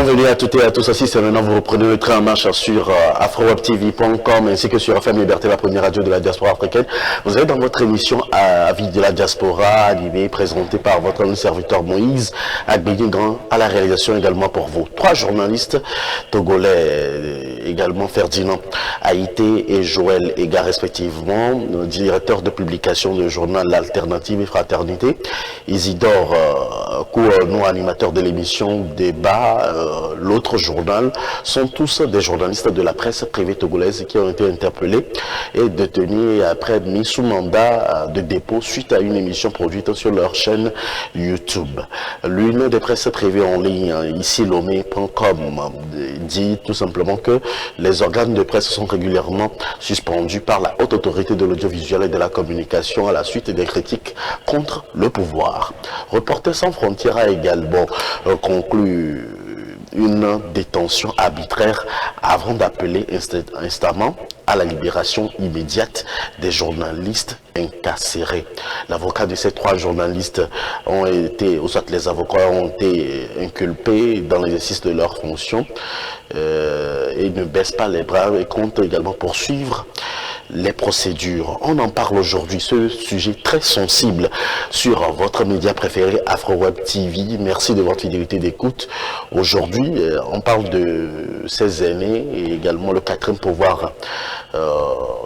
Bienvenue à toutes et à tous. Si c'est maintenant vous reprenez le train en marche sur afrowebtv.com ainsi que sur FM Liberté, la première radio de la diaspora africaine. Vous êtes dans votre émission Avis de la diaspora, animée, présentée par votre serviteur Moïse Agbéni-Grand, à la réalisation également pour vous. 3 journalistes togolais, également Ferdinand Haïté et Joël Ega respectivement, directeur de publication du journal L'Alternative et Fraternité, Isidore Kouanou, animateur de l'émission Débat, l'autre journal, sont tous des journalistes de la presse privée togolaise qui ont été interpellés et détenus et après mis sous mandat de dépôt suite à une émission produite sur leur chaîne YouTube. L'une des presses privées en ligne, ici lomé.com, dit tout simplement que les organes de presse sont régulièrement suspendus par la haute autorité de l'audiovisuel et de la communication à la suite des critiques contre le pouvoir. Reporters sans frontières a également conclu une détention arbitraire avant d'appeler instamment à la libération immédiate des journalistes incarcérés. L'avocat de ces 3 journalistes ont été, ou soit les avocats ont été inculpés dans l'exercice de leurs fonctions et ne baissent pas les bras et comptent également poursuivre les procédures. On en parle aujourd'hui, ce sujet très sensible sur votre média préféré AfroWeb TV. Merci de votre fidélité d'écoute. Aujourd'hui, on parle de ces aînés et également le 4e pouvoir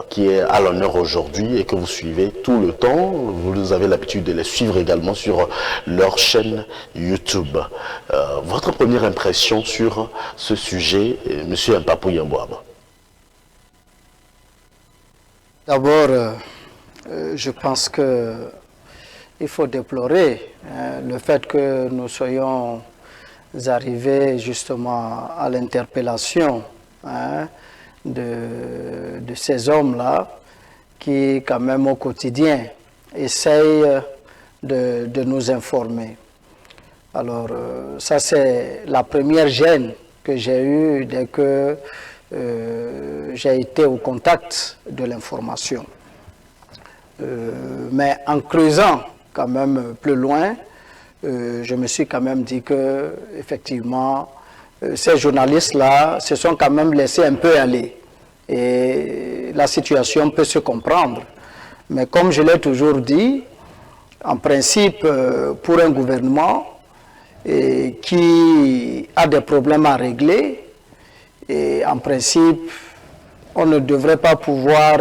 qui est à l'honneur aujourd'hui et que vous suivez tout le temps. Vous avez l'habitude de les suivre également sur leur chaîne YouTube. Votre première impression sur ce sujet, Monsieur Mpapou Yambouaba? D'abord, je pense qu'il faut déplorer le fait que nous soyons arrivés justement à l'interpellation de ces hommes-là qui, quand même, au quotidien, essayent de nous informer. Alors, ça, c'est la première gêne que j'ai eue dès que j'ai été au contact de l'information. Mais en creusant quand même plus loin, je me suis quand même dit que effectivement ces journalistes-là se sont quand même laissés un peu aller. Et la situation peut se comprendre. Mais comme je l'ai toujours dit, en principe, pour un gouvernement qui a des problèmes à régler, et en principe, on ne devrait pas pouvoir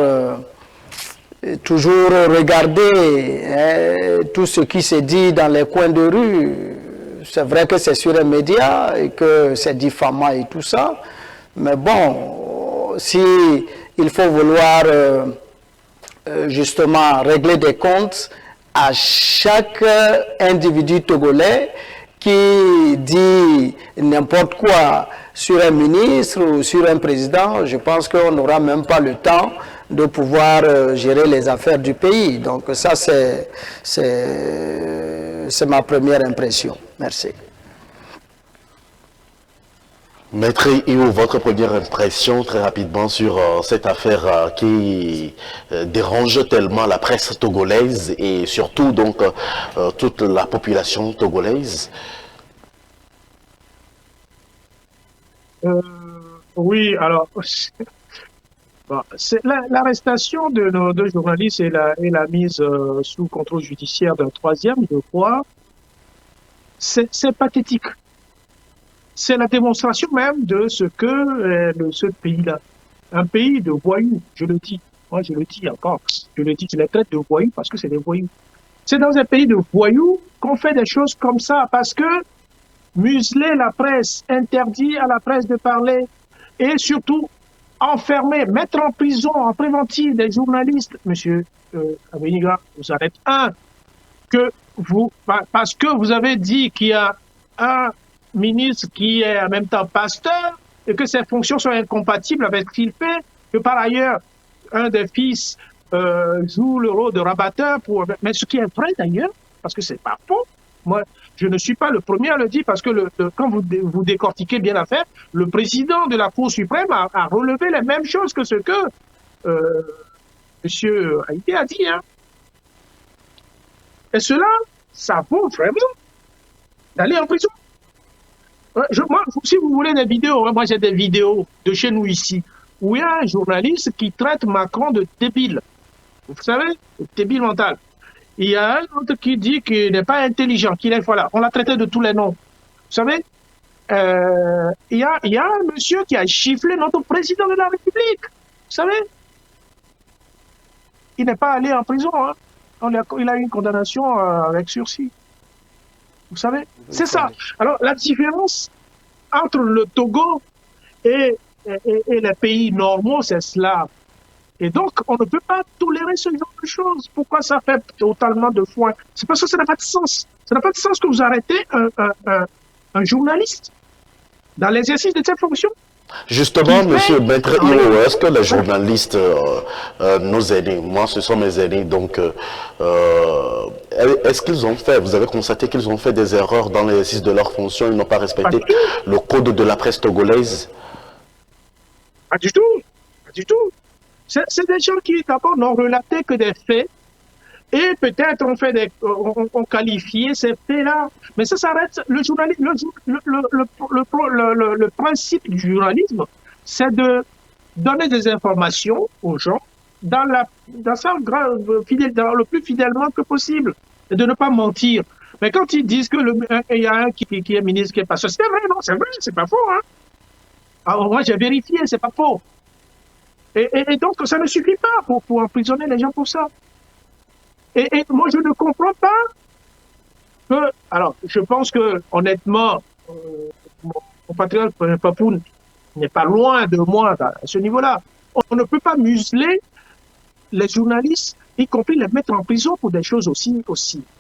toujours regarder tout ce qui se dit dans les coins de rue. C'est vrai que c'est sur les médias et que c'est diffamant et tout ça. Mais bon, si il faut vouloir justement régler des comptes à chaque individu togolais qui dit n'importe quoi sur un ministre ou sur un président, je pense qu'on n'aura même pas le temps de pouvoir gérer les affaires du pays. Donc ça, c'est ma première impression. Merci. Maître Io, votre première impression très rapidement sur cette affaire qui dérange tellement la presse togolaise et surtout donc toute la population togolaise? Oui, alors, bon, l'arrestation de nos 2 journalistes et la mise sous contrôle judiciaire d'un 3e, je crois, c'est pathétique. C'est la démonstration même de ce que ce pays-là, un pays de voyous, je le dis. Moi, je le dis encore. Je le dis, je les traite de voyous parce que c'est des voyous. C'est dans un pays de voyous qu'on fait des choses comme ça parce que museler la presse, interdire à la presse de parler et surtout enfermer, mettre en prison, en préventive des journalistes. Monsieur Agbéni-Grand, vous en êtes un, parce que vous avez dit qu'il y a un ministre qui est en même temps pasteur et que ses fonctions sont incompatibles avec ce qu'il fait, que par ailleurs, un des fils joue le rôle de rabatteur, mais ce qui est vrai d'ailleurs, parce que c'est pas faux. Moi, je ne suis pas le premier à le dire parce que quand vous décortiquez bien l'affaire, le président de la Cour suprême a relevé les mêmes choses que ce que M. Haïté a dit. Hein. Et cela, ça vaut vraiment d'aller en prison. Moi, si vous voulez des vidéos, hein, moi j'ai des vidéos de chez nous ici, où il y a un journaliste qui traite Macron de débile. Vous savez, débile mental. Il y a un autre qui dit qu'il n'est pas intelligent, qu'il est, voilà, on l'a traité de tous les noms. Vous savez, il y a un monsieur qui a chifflé notre président de la République. Vous savez, il n'est pas allé en prison. Hein. Il a eu une condamnation avec sursis. Vous savez, c'est ça. Alors, la différence entre le Togo et les pays normaux, c'est cela. Et donc, on ne peut pas tolérer ce genre de choses. Pourquoi ça fait totalement de foin? C'est parce que ça n'a pas de sens. Ça n'a pas de sens que vous arrêtez un journaliste dans l'exercice de cette fonction. Justement, monsieur Maître Io, est-ce que les journalistes, nos aînés, moi ce sont mes aînés, donc est-ce qu'ils ont fait, vous avez constaté qu'ils ont fait des erreurs dans l'exercice de leur fonction, ils n'ont pas respecté le code de la presse togolaise? Pas du tout, pas du tout. C'est des gens qui d'abord n'ont relaté que des faits et peut-être on qualifié ces faits-là. Mais ça s'arrête. Le journalisme, le principe du journalisme, c'est de donner des informations aux gens dans le plus fidèlement que possible et de ne pas mentir. Mais quand ils disent que il y a un qui est ministre qui est pas ça, c'est vrai, non, c'est vrai, c'est pas faux. Hein. Alors, moi, j'ai vérifié, c'est pas faux. Et donc, ça ne suffit pas pour emprisonner les gens pour ça. Et moi, je ne comprends pas que... Alors, je pense que, honnêtement, mon compatriote Papou n'est pas loin de moi à ce niveau-là. On ne peut pas museler les journalistes, y compris les mettre en prison pour des choses aussi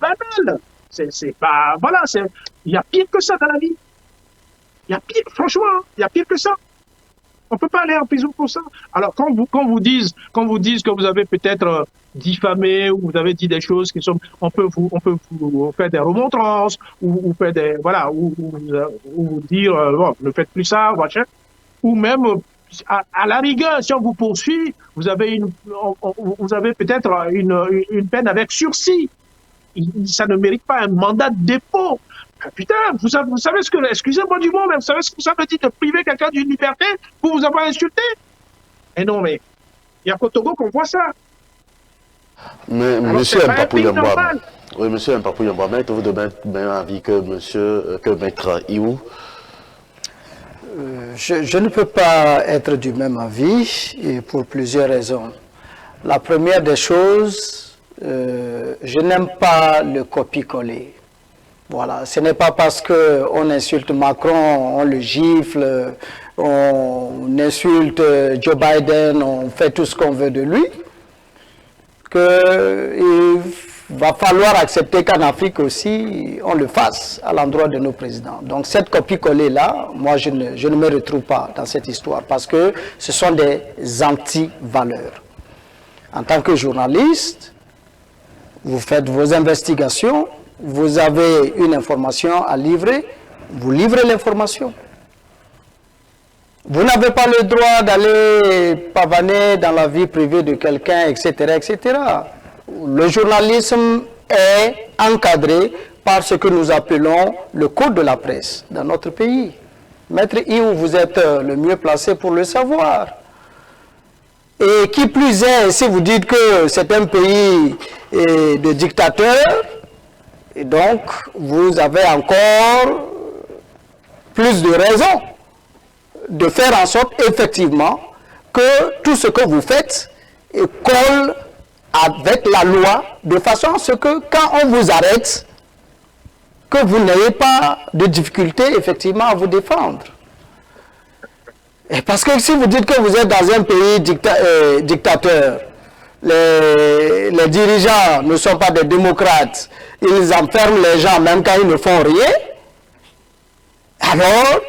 banales. C'est pas... Voilà, il y a pire que ça dans la vie. Il y a pire, franchement, il y a pire que ça. On ne peut pas aller en prison pour ça. Alors, quand vous dites que vous avez peut-être diffamé ou vous avez dit des choses qui sont, on peut vous faire des remontrances ou faire des, voilà, ou dire, bon, ne faites plus ça, machin. Ou même, à la rigueur, si on vous poursuit, vous avez peut-être une peine avec sursis. Ça ne mérite pas un mandat de dépôt. Putain, vous savez ce que, excusez-moi du mot, mais vous savez ce que ça veut dire de priver quelqu'un d'une liberté pour vous avoir insulté? Et non, mais il y a qu'au Togo qu'on voit ça. Mais monsieur Mpapou Yamba, oui, monsieur Mpapou Yamba, êtes-vous de même avis que Maître Iou? Je ne peux pas être du même avis et pour plusieurs raisons. La première des choses, je n'aime pas le copie-coller. Voilà, ce n'est pas parce qu'on insulte Macron, on le gifle, on insulte Joe Biden, on fait tout ce qu'on veut de lui, qu'il va falloir accepter qu'en Afrique aussi, on le fasse à l'endroit de nos présidents. Donc cette copie-collée-là, moi je ne me retrouve pas dans cette histoire parce que ce sont des anti-valeurs. En tant que journaliste, vous faites vos investigations, vous avez une information à livrer, vous livrez l'information. Vous n'avez pas le droit d'aller pavaner dans la vie privée de quelqu'un, etc., etc. Le journalisme est encadré par ce que nous appelons le code de la presse dans notre pays. Maître Iou, vous êtes le mieux placé pour le savoir. Et qui plus est, si vous dites que c'est un pays de dictateurs, et donc, vous avez encore plus de raisons de faire en sorte, effectivement, que tout ce que vous faites colle avec la loi, de façon à ce que, quand on vous arrête, que vous n'ayez pas de difficulté, effectivement, à vous défendre. Et parce que si vous dites que vous êtes dans un pays dictateur, les dirigeants ne sont pas des démocrates, ils enferment les gens même quand ils ne font rien, alors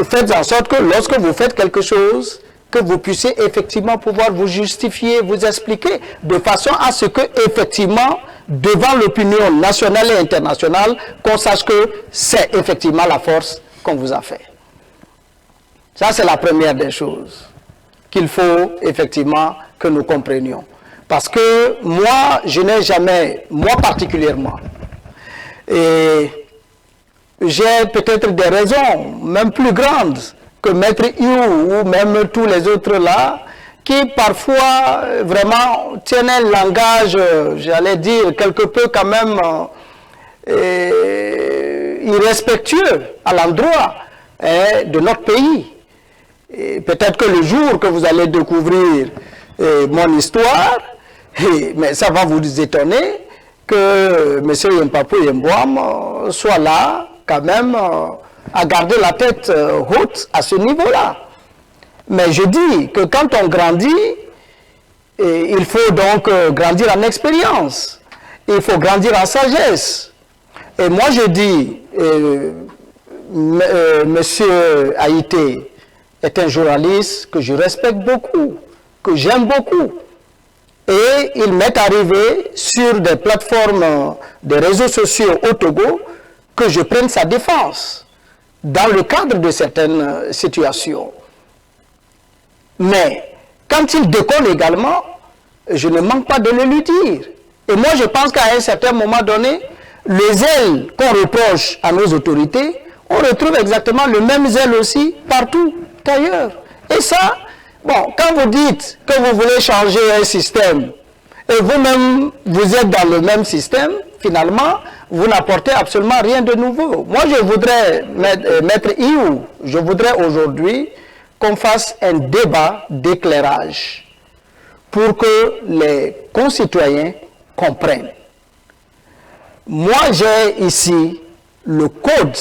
faites en sorte que lorsque vous faites quelque chose, que vous puissiez effectivement pouvoir vous justifier, vous expliquer, de façon à ce que effectivement, devant l'opinion nationale et internationale, qu'on sache que c'est effectivement la force qu'on vous a fait. Ça, c'est la première des choses qu'il faut effectivement que nous comprenions. Parce que moi, je n'ai jamais, moi particulièrement, et j'ai peut-être des raisons, même plus grandes, que Maître Iou ou même tous les autres là, qui parfois vraiment tiennent un langage, j'allais dire, quelque peu quand même irrespectueux à l'endroit de notre pays. Peut-être que le jour que vous allez découvrir mon histoire, mais ça va vous étonner que M. Yempapo Yembouam soit là quand même à garder la tête haute à ce niveau-là. Mais je dis que quand on grandit, il faut donc grandir en expérience, il faut grandir en sagesse. Et moi je dis, Monsieur Haïté est un journaliste que je respecte beaucoup, que j'aime beaucoup. Et il m'est arrivé sur des plateformes des réseaux sociaux au Togo que je prenne sa défense dans le cadre de certaines situations. Mais quand il déconne également, je ne manque pas de le lui dire. Et moi je pense qu'à un certain moment donné, le zèle qu'on reproche à nos autorités, on retrouve exactement le même zèle aussi partout ailleurs. Et ça, bon, quand vous dites que vous voulez changer un système, et vous-même, vous êtes dans le même système, finalement, vous n'apportez absolument rien de nouveau. Moi, je voudrais, Maître Iou, je voudrais aujourd'hui qu'on fasse un débat d'éclairage pour que les concitoyens comprennent. Moi, j'ai ici le code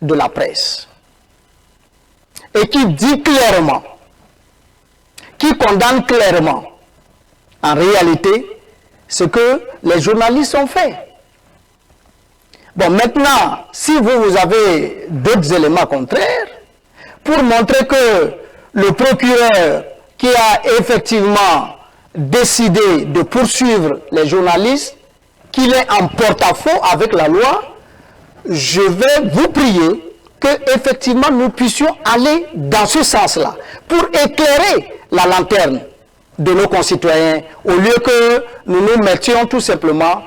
de la presse et qui dit clairement, qui condamne clairement, en réalité, ce que les journalistes ont fait. Bon, maintenant, si vous avez d'autres éléments contraires, pour montrer que le procureur qui a effectivement décidé de poursuivre les journalistes, qu'il est en porte-à-faux avec la loi, je vais vous prier que effectivement nous puissions aller dans ce sens-là, pour éclairer la lanterne de nos concitoyens, au lieu que nous nous mettions tout simplement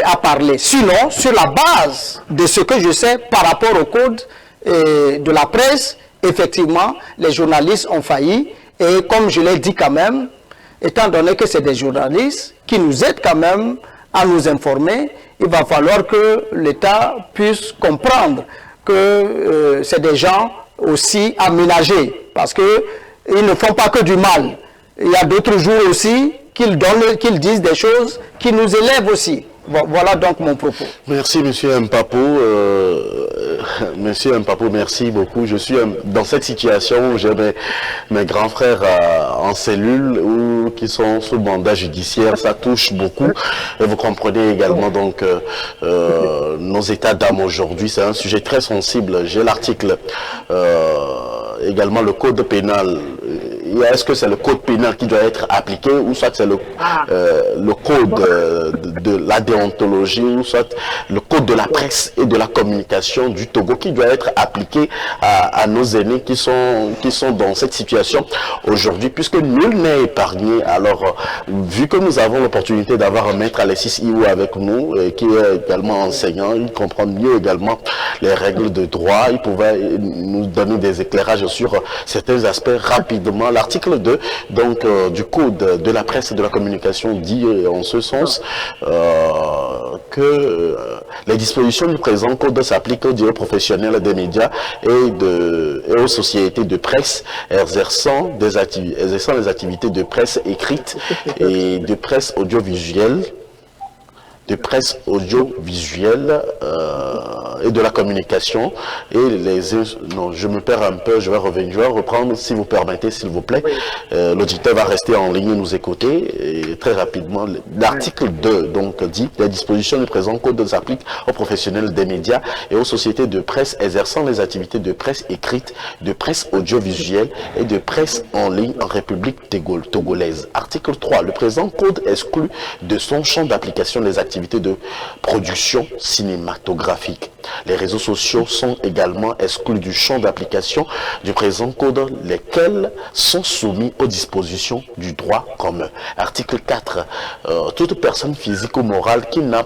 à parler. Sinon, sur la base de ce que je sais par rapport au code de la presse, effectivement, les journalistes ont failli. Et comme je l'ai dit quand même, étant donné que c'est des journalistes qui nous aident quand même à nous informer, il va falloir que l'État puisse comprendre que c'est des gens aussi aménagés, parce qu'ils ne font pas que du mal. Il y a d'autres jours aussi qu'ils disent des choses qui nous élèvent aussi. Voilà donc mon propos. Merci, Monsieur Mpapo. Monsieur Mpapo, merci beaucoup. Je suis dans cette situation où j'ai mes grands frères en cellule ou qui sont sous mandat judiciaire. Ça touche beaucoup. Et vous comprenez également donc nos états d'âme aujourd'hui. C'est un sujet très sensible. J'ai l'article, également le code pénal. Est-ce que c'est le code pénal qui doit être appliqué ou soit c'est le code de la déontologie ou soit le code de la presse et de la communication du Togo qui doit être appliqué à nos aînés qui sont dans cette situation aujourd'hui, puisque nul n'est épargné. Alors, vu que nous avons l'opportunité d'avoir un maître Alexis Iou avec nous, qui est également enseignant, il comprend mieux également les règles de droit, il pouvait nous donner des éclairages sur certains aspects rapidement. L'article 2 donc, du code de la presse et de la communication dit en ce sens que les dispositions du présent code s'appliquent aux professionnels des médias et aux sociétés de presse exerçant les activités de presse écrite et de presse audiovisuelle, et de la communication et non, je me perds un peu, je vais reprendre si vous permettez, s'il vous plaît. L'auditeur va rester en ligne et nous écouter et très rapidement. L'article 2 donc dit: les dispositions du présent code s'appliquent aux professionnels des médias et aux sociétés de presse exerçant les activités de presse écrite, de presse audiovisuelle et de presse en ligne en République togolaise. Article 3. Le présent code exclut de son champ d'application les activités de production cinématographique. Les réseaux sociaux sont également exclus du champ d'application du présent code, lesquels sont soumis aux dispositions du droit commun. Article 4. Toute personne physique ou morale qui n'a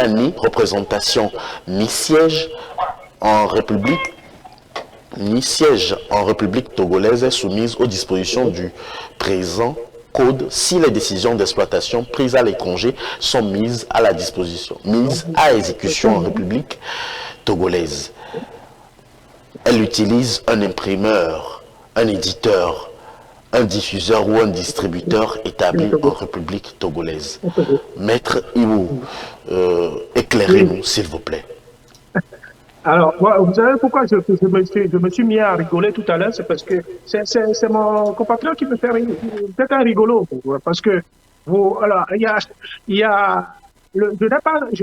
ni représentation ni siège en République togolaise est soumise aux dispositions du présent code si les décisions d'exploitation prises à l'étranger sont mises à exécution en République togolaise. Elle utilise un imprimeur, un éditeur, un diffuseur ou un distributeur établi en République togolaise. Maître Iwo, éclairez-nous s'il vous plaît. Alors, vous savez pourquoi je me suis mis à rigoler tout à l'heure, c'est parce que c'est mon compatriote qui me fait rire. Peut-être un rigolo, parce que alors, je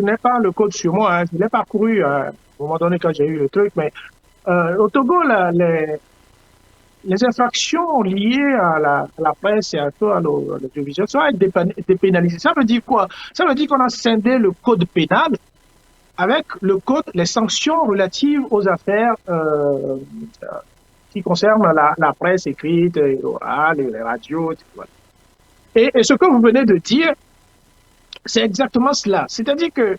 n'ai pas le code sur moi, hein, je l'ai parcouru à un moment donné quand j'ai eu le truc, mais au Togo, les infractions liées à la presse et à l'audiovisuel sont dépénalisées. Ça veut dire quoi? Ça veut dire qu'on a scindé le code pénal avec le code, les sanctions relatives aux affaires qui concernent la presse écrite, orale, les radios, voilà. Et ce que vous venez de dire, c'est exactement cela. C'est-à-dire que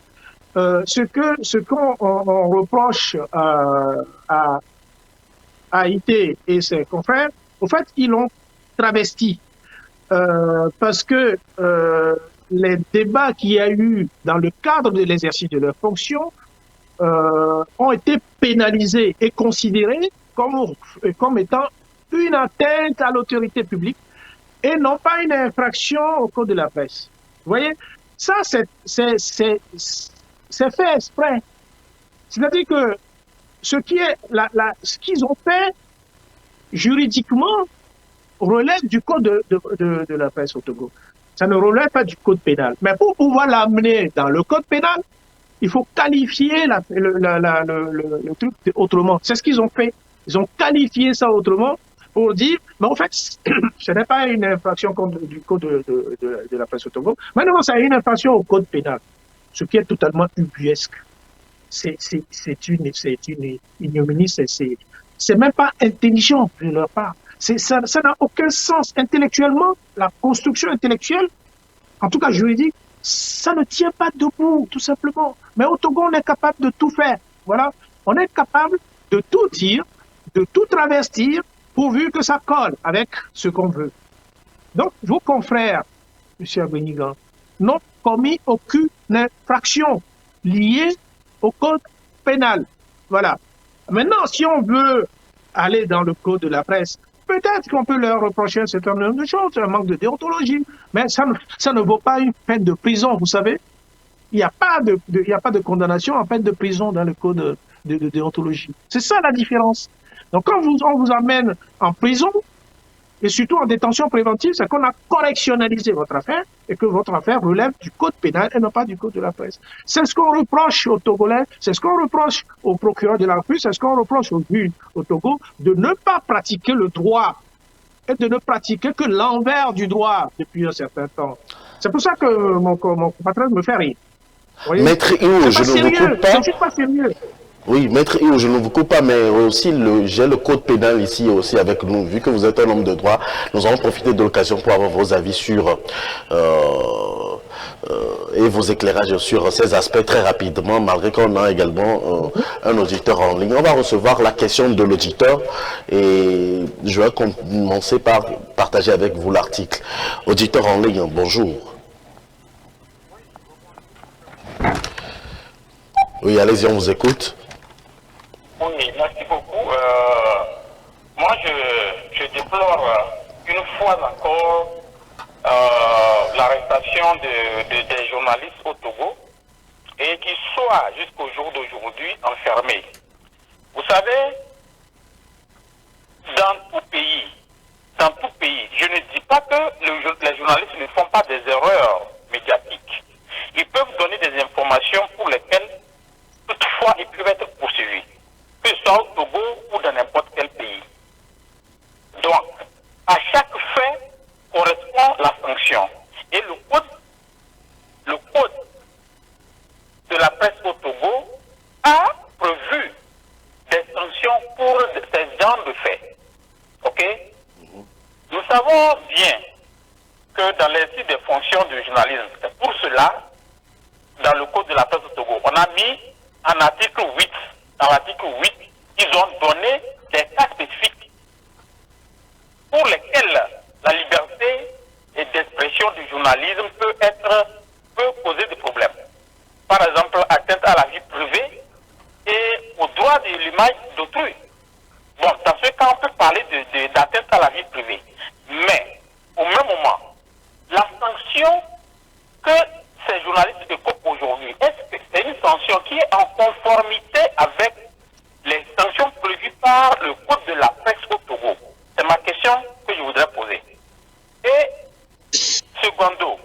ce qu'on reproche à Haïté et ses confrères, au fait, ils l'ont travesti. Parce que les débats qu'il y a eu dans le cadre de l'exercice de leurs fonctions ont été pénalisés et considérés comme étant une atteinte à l'autorité publique et non pas une infraction au code de la presse. Vous voyez, ça, c'est fait exprès. C'est-à-dire que ce qu'ils ont fait juridiquement relève du code de la presse au Togo. Ça ne relève pas du code pénal. Mais pour pouvoir l'amener dans le code pénal, il faut qualifier le truc autrement. C'est ce qu'ils ont fait. Ils ont qualifié ça autrement pour dire, mais en fait, ce n'est pas une infraction du code de la presse au Togo. Mais non, c'est une infraction au code pénal. Ce qui est totalement ubuesque. C'est une ignominie, c'est même pas intelligent de leur part. Ça n'a aucun sens intellectuellement. La construction intellectuelle, en tout cas juridique, ça ne tient pas debout, tout simplement. Mais au Togo, on est capable de tout faire. Voilà. On est capable de tout dire, de tout travestir, pourvu que ça colle avec ce qu'on veut. Donc, vos confrères, M. Abenigan, n'ont commis aucune infraction liée au code pénal. Voilà. Maintenant, si on veut aller dans le code de la presse, peut-être qu'on peut leur reprocher un certain nombre de choses, un manque de déontologie, mais ça ne vaut pas une peine de prison, vous savez. Il n'y a pas de condamnation en peine de prison dans le code de déontologie. C'est ça la différence. Donc quand on vous amène en prison, et surtout en détention préventive, c'est qu'on a correctionnalisé votre affaire et que votre affaire relève du code pénal et non pas du code de la presse. C'est ce qu'on reproche aux Togolais, c'est ce qu'on reproche aux procureurs de la République, c'est ce qu'on reproche aux juges au Togo, de ne pas pratiquer le droit et de ne pratiquer que l'envers du droit depuis un certain temps. C'est pour ça que mon compatriote me fait rire. Maître Iwo, je ne vous coupe pas. Je ne suis pas sérieux. Oui, Maître Iwo, je ne vous coupe pas, mais aussi j'ai le code pénal ici aussi avec nous. Vu que vous êtes un homme de droit, nous allons profiter de l'occasion pour avoir vos avis sur et vos éclairages sur ces aspects très rapidement, malgré qu'on a également un auditeur en ligne. On va recevoir la question de l'auditeur et je vais commencer par partager avec vous l'article. Auditeur en ligne, bonjour. Oui, allez-y, on vous écoute. Oui, merci beaucoup. Moi, je déplore une fois encore l'arrestation des journalistes au Togo et qui soient jusqu'au jour d'aujourd'hui enfermés. Vous savez, dans tout pays, je ne dis pas que les journalistes ne font pas des erreurs médiatiques. Ils peuvent donner des informations pour lesquelles toutefois ils peuvent être poursuivis, que ce soit au Togo ou dans n'importe quel pays. Donc, à chaque fait correspond la sanction. Et le code de la presse au Togo a journalisme. C'est pour cela, dans le code de la presse au Togo, on a mis en article 8, dans l'article 8, ils ont donné des cas spécifiques pour lesquels la liberté d'expression du journalisme peut poser des problèmes. Par exemple, atteinte à la vie privée et au droit de l'image d'autrui. Bon, dans ce cas, on peut parler d'atteinte à la vie privée. Mais, au même moment, la sanction que ces journalistes écopent aujourd'hui, est-ce que c'est une sanction qui est en conformité avec les sanctions prévues par le code de la presse au Togo? C'est ma question que je voudrais poser. Et, secondo,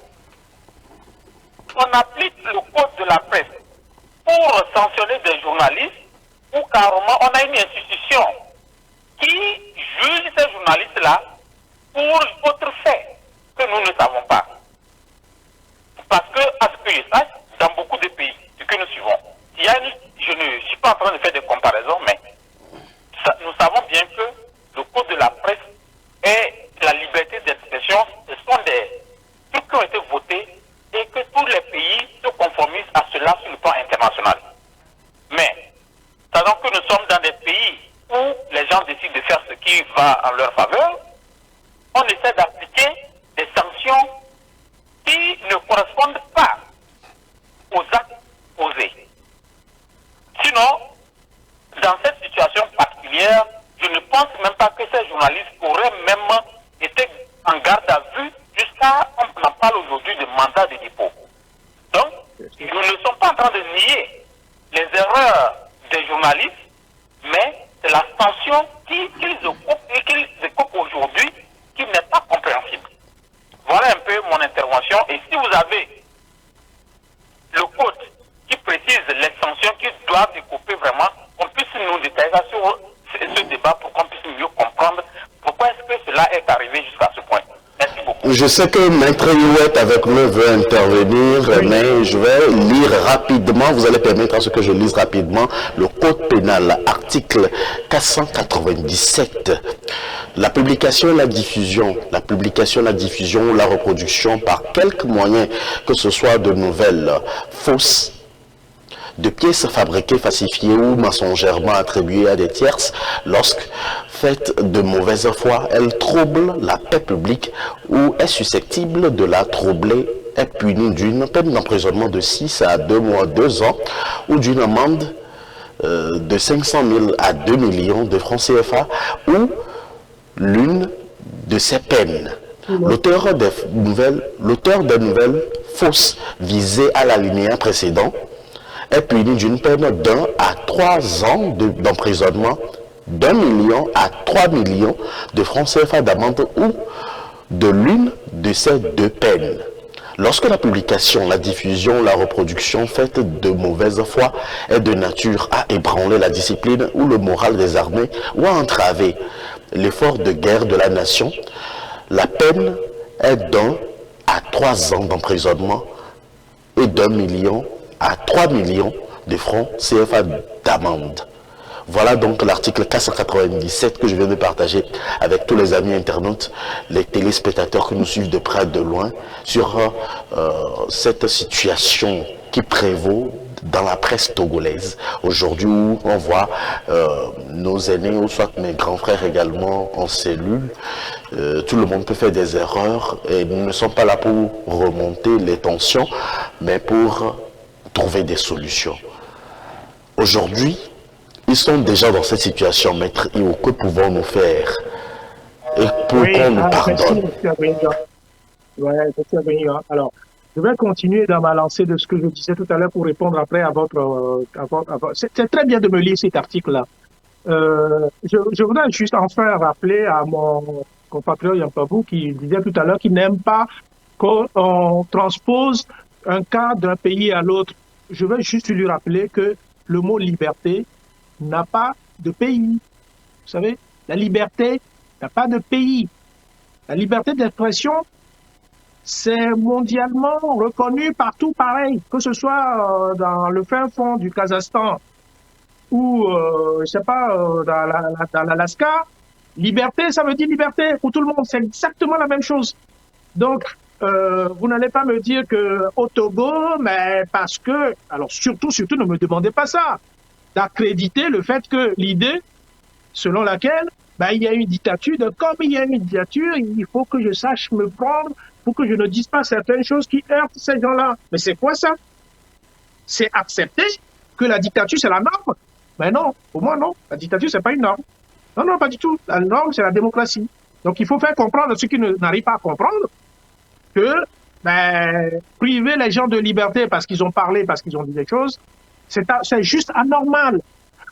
on applique le code de la presse pour sanctionner des journalistes ou carrément on a une institution qui juge ces journalistes-là pour autre fait que nous ne savons pas. Parce que, à ce que je sache, dans beaucoup de pays que nous suivons, je ne suis pas en train de faire des comparaisons, mais nous savons bien que le code de la presse et la liberté d'expression, ce sont des trucs qui ont été votés et que tous les pays se conformisent à cela sur le plan international. Mais, sachant que nous sommes dans des pays où les gens décident de faire ce qui va en leur faveur, on essaie d'appliquer des sanctions qui ne correspondent pas aux actes posés. Sinon, dans cette situation particulière, je ne pense même pas que ces journalistes auraient même été en garde à vue jusqu'à, on en parle aujourd'hui, de mandat de dépôt. Donc, nous ne sommes pas en train de nier les erreurs des journalistes, mais c'est la sanction qu'ils écopent aujourd'hui qui n'est pas compréhensible. Voilà un peu mon intervention. Et si vous avez le code qui précise les sanctions qu'ils doivent écoper vraiment, qu'on puisse nous détailler ça sur ce débat pour qu'on puisse mieux comprendre pourquoi est-ce que cela est arrivé jusqu'à ce point. Merci beaucoup. Je sais que Maître Youet avec nous veut intervenir, oui, mais je vais lire rapidement, vous allez permettre à ce que je lise rapidement le code pénal, article 497. La publication, la diffusion ou la reproduction par quelque moyen que ce soit de nouvelles fausses, de pièces fabriquées, falsifiées ou mensongèrement attribuées à des tierces, lorsque faites de mauvaise foi, elles troublent la paix publique ou est susceptible de la troubler, est punie d'une peine d'emprisonnement de 6 à 2 mois, 2 ans, ou d'une amende de 500 000 à 2 millions de francs CFA, ou l'une de ces peines. L'auteur des nouvelles fausses visées à l'alinéa précédent est puni d'une peine d'1 à 3 ans d'emprisonnement, d'1 million à 3 millions de francs CFA d'amende ou de l'une de ces deux peines. Lorsque la publication, la diffusion, la reproduction faite de mauvaise foi est de nature à ébranler la discipline ou le moral des armées ou à entraver l'effort de guerre de la nation, la peine est d'1 à 3 ans d'emprisonnement et d'1 million à 3 millions de francs CFA d'amende. Voilà donc l'article 497 que je viens de partager avec tous les amis internautes, les téléspectateurs que nous suivent de près et de loin sur cette situation qui prévaut dans la presse togolaise. Aujourd'hui où on voit nos aînés, ou soit mes grands frères également en cellule, tout le monde peut faire des erreurs et nous ne sommes pas là pour remonter les tensions, mais pour trouver des solutions. Aujourd'hui, ils sont déjà dans cette situation, maître Io. Que pouvons-nous faire et pour qu'on nous pardonne? Merci, alors, je vais continuer dans ma lancée de ce que je disais tout à l'heure pour répondre après à votre... C'est très bien de me lire cet article-là. Je voudrais juste enfin rappeler à mon compatriote Yampabou qui disait tout à l'heure qu'il n'aime pas qu'on transpose un cas d'un pays à l'autre. Je veux juste lui rappeler que le mot liberté n'a pas de pays. Vous savez, la liberté n'a pas de pays. La liberté d'expression, c'est mondialement reconnu partout pareil, que ce soit dans le fin fond du Kazakhstan ou, je sais pas, dans l'Alaska. Liberté, ça veut dire liberté pour tout le monde. C'est exactement la même chose. Donc, vous n'allez pas me dire que au Togo, mais parce que, alors surtout, ne me demandez pas ça, d'accréditer le fait que l'idée selon laquelle ben, il y a une dictature, comme il y a une dictature, il faut que je sache me prendre pour que je ne dise pas certaines choses qui heurtent ces gens-là. Mais c'est quoi ça? C'est accepter que la dictature, c'est la norme? Mais non, pour moi, non. La dictature, c'est pas une norme. Non, non, pas du tout. La norme, c'est la démocratie. Donc, il faut faire comprendre à ceux qui n'arrivent pas à comprendre que ben, priver les gens de liberté parce qu'ils ont parlé, parce qu'ils ont dit des choses, c'est juste anormal.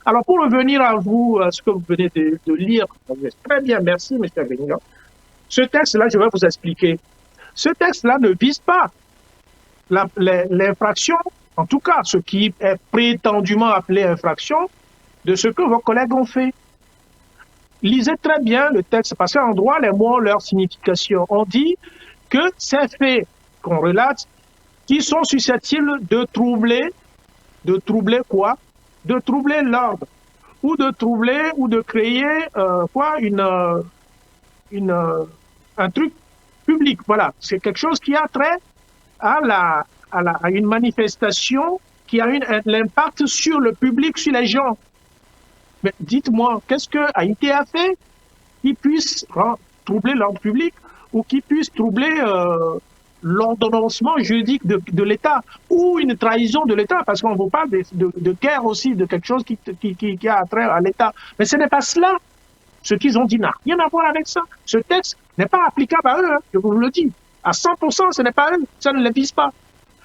Alors, pour revenir à vous, à ce que vous venez de lire, très bien, merci, M. Benignan. Ce texte-là, je vais vous expliquer. Ce texte-là ne vise pas l'infraction, en tout cas, ce qui est prétendument appelé infraction, de ce que vos collègues ont fait. Lisez très bien le texte, parce qu'en droit, les mots ont leur signification. On dit que ces faits qu'on relate, qui sont susceptibles de troubler quoi? De troubler l'ordre, ou de troubler, ou de créer un truc public. Voilà, c'est quelque chose qui a trait à une manifestation qui a l'impact sur le public, sur les gens. Mais dites-moi, qu'est-ce que Haïti a fait qui puisse troubler l'ordre public ou qui puisse troubler l'ordonnancement juridique de l'État ou une trahison de l'État, parce qu'on vous parle de guerre aussi, de quelque chose qui a trait à l'État. Mais ce n'est pas cela. Ce qu'ils ont dit n'a rien à voir avec ça. Ce texte n'est pas applicable à eux, hein, je vous le dis. À 100%, ce n'est pas eux, ça ne les vise pas.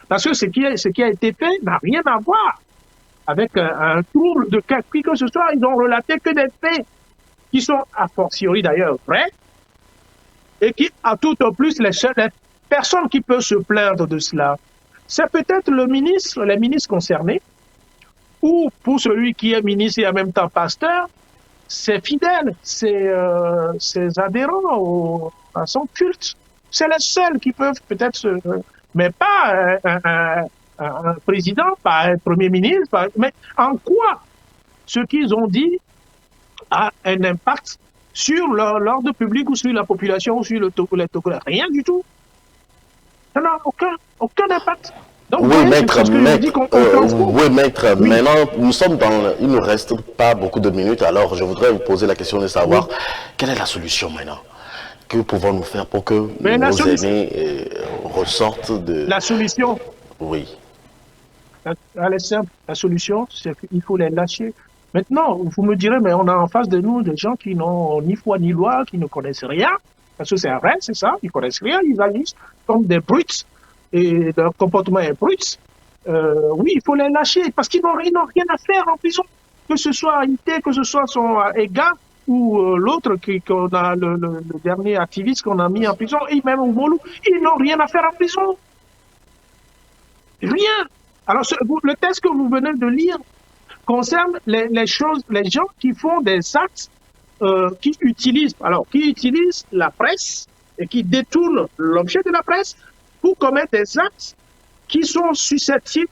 Parce que ce qui a été fait n'a rien à voir avec un trouble de qui que ce soit. Ils ont relaté que des faits qui sont a fortiori d'ailleurs vrais et qui, à tout au plus, les personnes qui peuvent se plaindre de cela, c'est peut-être les ministres concernés, ou pour celui qui est ministre et en même temps pasteur, ses fidèles, ses adhérents à son culte. C'est les seuls qui peuvent peut-être mais pas un président, pas un premier ministre, mais en quoi ce qu'ils ont dit a un impact sur l'ordre public ou sur la population ou sur les Togolais? Rien du tout. Ça n'a aucun impact. Donc, oui, maître, maintenant, nous sommes il ne nous reste pas beaucoup de minutes, alors je voudrais vous poser la question de savoir quelle est la solution maintenant? Que pouvons-nous faire pour que nos aînés ressortent de... La solution? Oui. Elle est simple. La solution, c'est qu'il faut les lâcher. Maintenant, vous me direz, mais on a en face de nous des gens qui n'ont ni foi ni loi, qui ne connaissent rien, parce que c'est vrai, c'est ça, ils ne connaissent rien, ils agissent comme des brutes, et leur comportement est brut. Oui, il faut les lâcher, parce qu'ils n'ont rien à faire en prison, que ce soit Haïti, que ce soit son Ega, ou l'autre qu'on a, le dernier activiste qu'on a mis en prison, et même au Molou, ils n'ont rien à faire en prison. Rien. Alors, le texte que vous venez de lire concerne les gens qui font des actes qui utilisent la presse et qui détournent l'objet de la presse pour commettre des actes qui sont susceptibles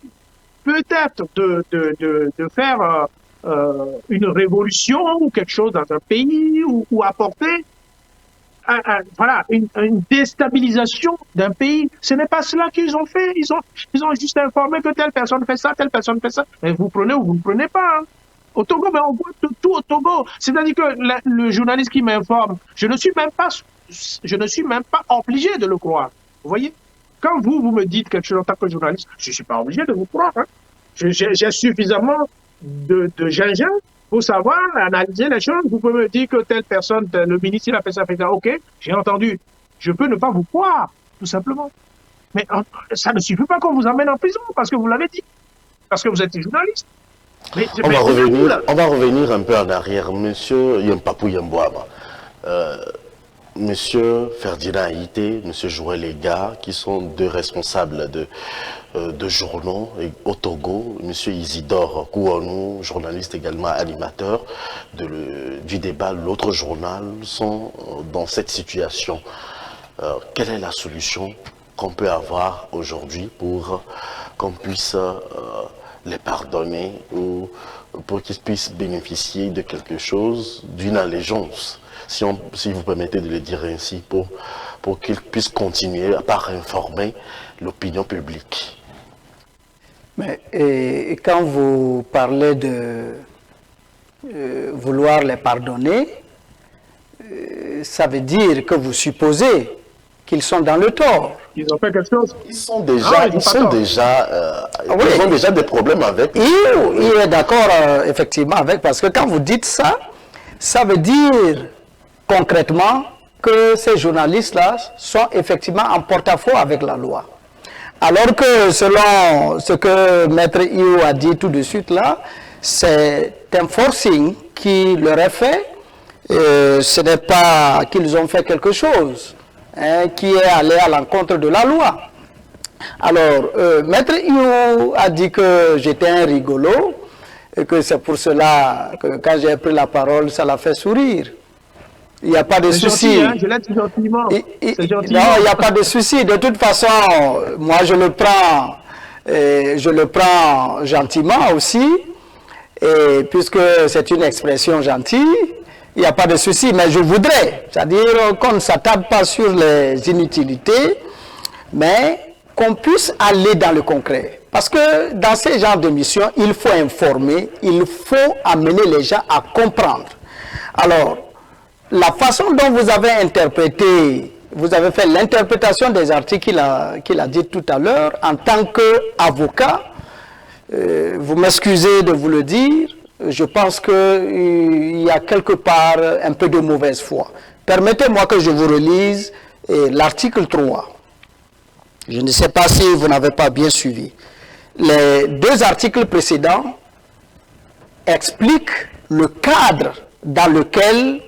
peut-être de faire une révolution ou quelque chose dans un pays ou apporter une déstabilisation d'un pays. Ce n'est pas cela qu'ils ont fait. Ils ont juste informé que telle personne fait ça, telle personne fait ça. Mais vous prenez ou vous ne prenez pas. Hein. Au Togo, mais on voit tout au Togo. C'est-à-dire que le journaliste qui m'informe, je ne suis même pas obligé de le croire. Vous voyez? Quand vous me dites quelque chose en tant que journaliste, je ne suis pas obligé de vous croire. Hein. J'ai suffisamment de gingembre pour savoir, analyser les choses. Vous pouvez me dire que telle personne, le ministre, il a fait ça, ok, j'ai entendu. Je peux ne pas vous croire, tout simplement. Mais ça ne suffit pas qu'on vous emmène en prison, parce que vous l'avez dit. Parce que vous êtes journaliste. On va revenir un peu en arrière. Monsieur Yampapou Yambouaba, Monsieur Ferdinand Haïté, Monsieur Joël Ega, qui sont deux responsables de journaux au Togo, Monsieur Isidore Kouanou, journaliste également animateur du débat, l'autre journal, sont dans cette situation. Quelle est la solution qu'on peut avoir aujourd'hui pour qu'on puisse les pardonner ou pour qu'ils puissent bénéficier de quelque chose, d'une allégeance, si vous permettez de le dire ainsi, pour pour qu'ils puissent continuer à pas informer l'opinion publique? Mais et quand vous parlez de vouloir les pardonner, ça veut dire que vous supposez qu'ils sont dans le tort. Ils ont fait quelque chose. Ils ont déjà des problèmes avec. Il est d'accord effectivement avec, parce que quand vous dites ça, ça veut dire concrètement que ces journalistes-là sont effectivement en porte-à-faux avec la loi. Alors que selon ce que Maître Io a dit tout de suite là, c'est un forcing qui leur est fait. Ce n'est pas qu'ils ont fait quelque chose qui est allé à l'encontre de la loi. Alors, Maître Io a dit que j'étais un rigolo et que c'est pour cela que quand j'ai pris la parole, ça l'a fait sourire. Il n'y a pas de souci. Gentil, hein, je l'ai dit gentiment. Non, il n'y a pas de souci. De toute façon, moi je le prends gentiment aussi, et puisque c'est une expression gentille, il n'y a pas de souci. Mais je voudrais, c'est-à-dire qu'on ne s'attarde pas sur les inutilités, mais qu'on puisse aller dans le concret. Parce que dans ces genres de missions, il faut informer, il faut amener les gens à comprendre. Alors, la façon dont vous avez interprété, vous avez fait l'interprétation des articles qu'il a dit tout à l'heure, en tant qu'avocat, vous m'excusez de vous le dire, je pense qu'il y a quelque part un peu de mauvaise foi. Permettez-moi que je vous relise l'article 3. Je ne sais pas si vous n'avez pas bien suivi. Les deux articles précédents expliquent le cadre dans lequel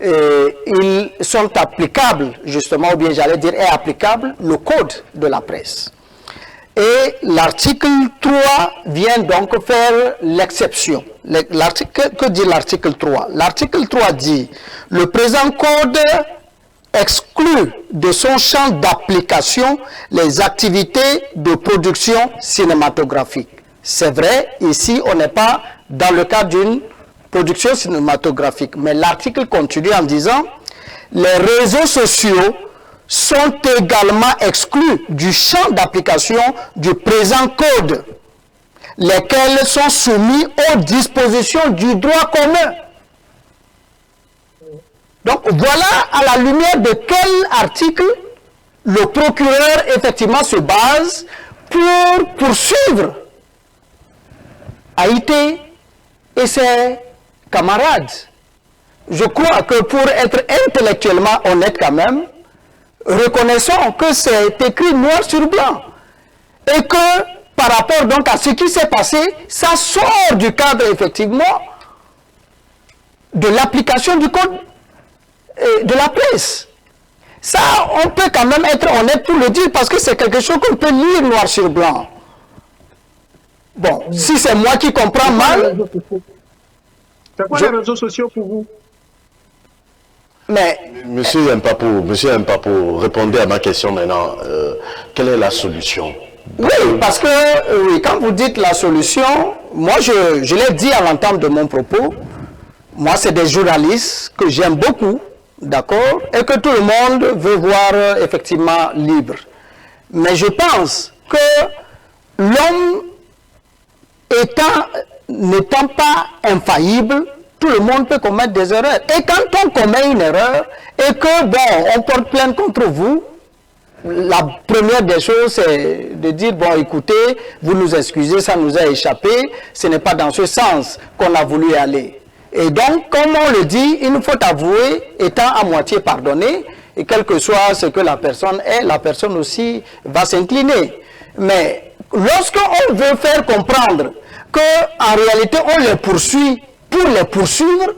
ils sont applicables, justement, ou bien j'allais dire est applicable, le code de la presse. Et l'article 3 vient donc faire l'exception. Que dit l'article 3? L'article 3 dit, le présent code exclut de son champ d'application les activités de production cinématographique. C'est vrai, ici on n'est pas dans le cadre d'une production cinématographique. Mais l'article continue en disant « Les réseaux sociaux sont également exclus du champ d'application du présent code, lesquels sont soumis aux dispositions du droit commun. » Donc voilà à la lumière de quel article le procureur effectivement se base pour poursuivre Haïté et ses camarades. Je crois que pour être intellectuellement honnête quand même, reconnaissons que c'est écrit noir sur blanc. Et que par rapport donc à ce qui s'est passé, ça sort du cadre effectivement de l'application du code de la presse. Ça, on peut quand même être honnête pour le dire parce que c'est quelque chose qu'on peut lire noir sur blanc. Bon, si c'est moi qui comprends mal... C'est quoi les réseaux sociaux pour vous? Mais... Monsieur Mpapo, répondez à ma question maintenant. Quelle est la solution? Oui, parce que quand vous dites la solution, moi je l'ai dit à l'entame de mon propos, moi c'est des journalistes que j'aime beaucoup, d'accord, et que tout le monde veut voir effectivement libre. Mais je pense que l'homme n'étant pas infaillible, tout le monde peut commettre des erreurs. Et quand on commet une erreur, et que, bon, on porte plainte contre vous, la première des choses, c'est de dire, bon, écoutez, vous nous excusez, ça nous a échappé, ce n'est pas dans ce sens qu'on a voulu aller. Et donc, comme on le dit, il nous faut avouer, étant à moitié pardonné, et quel que soit ce que la personne est, la personne aussi va s'incliner. Mais lorsqu'on veut faire comprendre qu'en réalité, on les poursuit pour les poursuivre,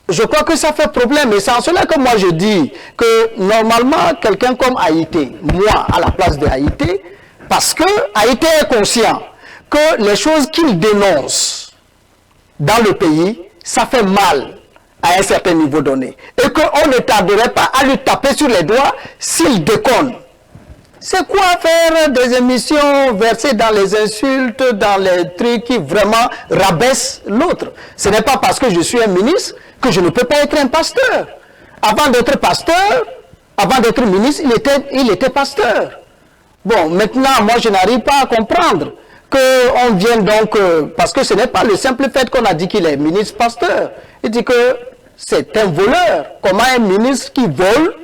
je crois que ça fait problème. Et c'est en cela que moi je dis que normalement, quelqu'un comme Haïté, moi à la place de Haïté, parce que Haïté est conscient que les choses qu'il dénonce dans le pays, ça fait mal à un certain niveau donné. Et qu'on ne tarderait pas à lui taper sur les doigts s'il déconne. C'est quoi faire des émissions versées dans les insultes, dans les trucs qui vraiment rabaissent l'autre? Ce n'est pas parce que je suis un ministre que je ne peux pas être un pasteur. Avant d'être pasteur, Avant d'être ministre, il était pasteur. Bon, maintenant, moi, je n'arrive pas à comprendre qu'on vienne donc, parce que ce n'est pas le simple fait qu'on a dit qu'il est ministre pasteur. Il dit que c'est un voleur. Comment un ministre qui vole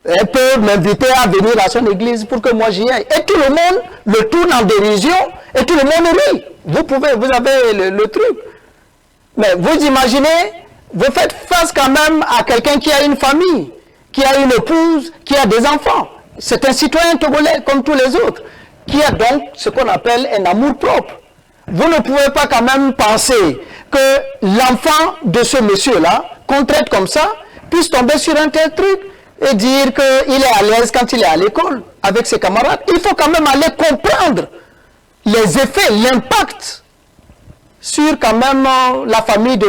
peut m'inviter à venir à son église pour que moi j'y aille? Et tout le monde le tourne en dérision et tout le monde rit. Vous avez le truc. Mais vous imaginez, vous faites face quand même à quelqu'un qui a une famille, qui a une épouse, qui a des enfants. C'est un citoyen togolais comme tous les autres, qui a donc ce qu'on appelle un amour-propre. Vous ne pouvez pas quand même penser que l'enfant de ce monsieur-là, qu'on traite comme ça, puisse tomber sur un tel truc et dire qu'il est à l'aise quand il est à l'école avec ses camarades. Il faut quand même aller comprendre les effets, l'impact sur quand même la famille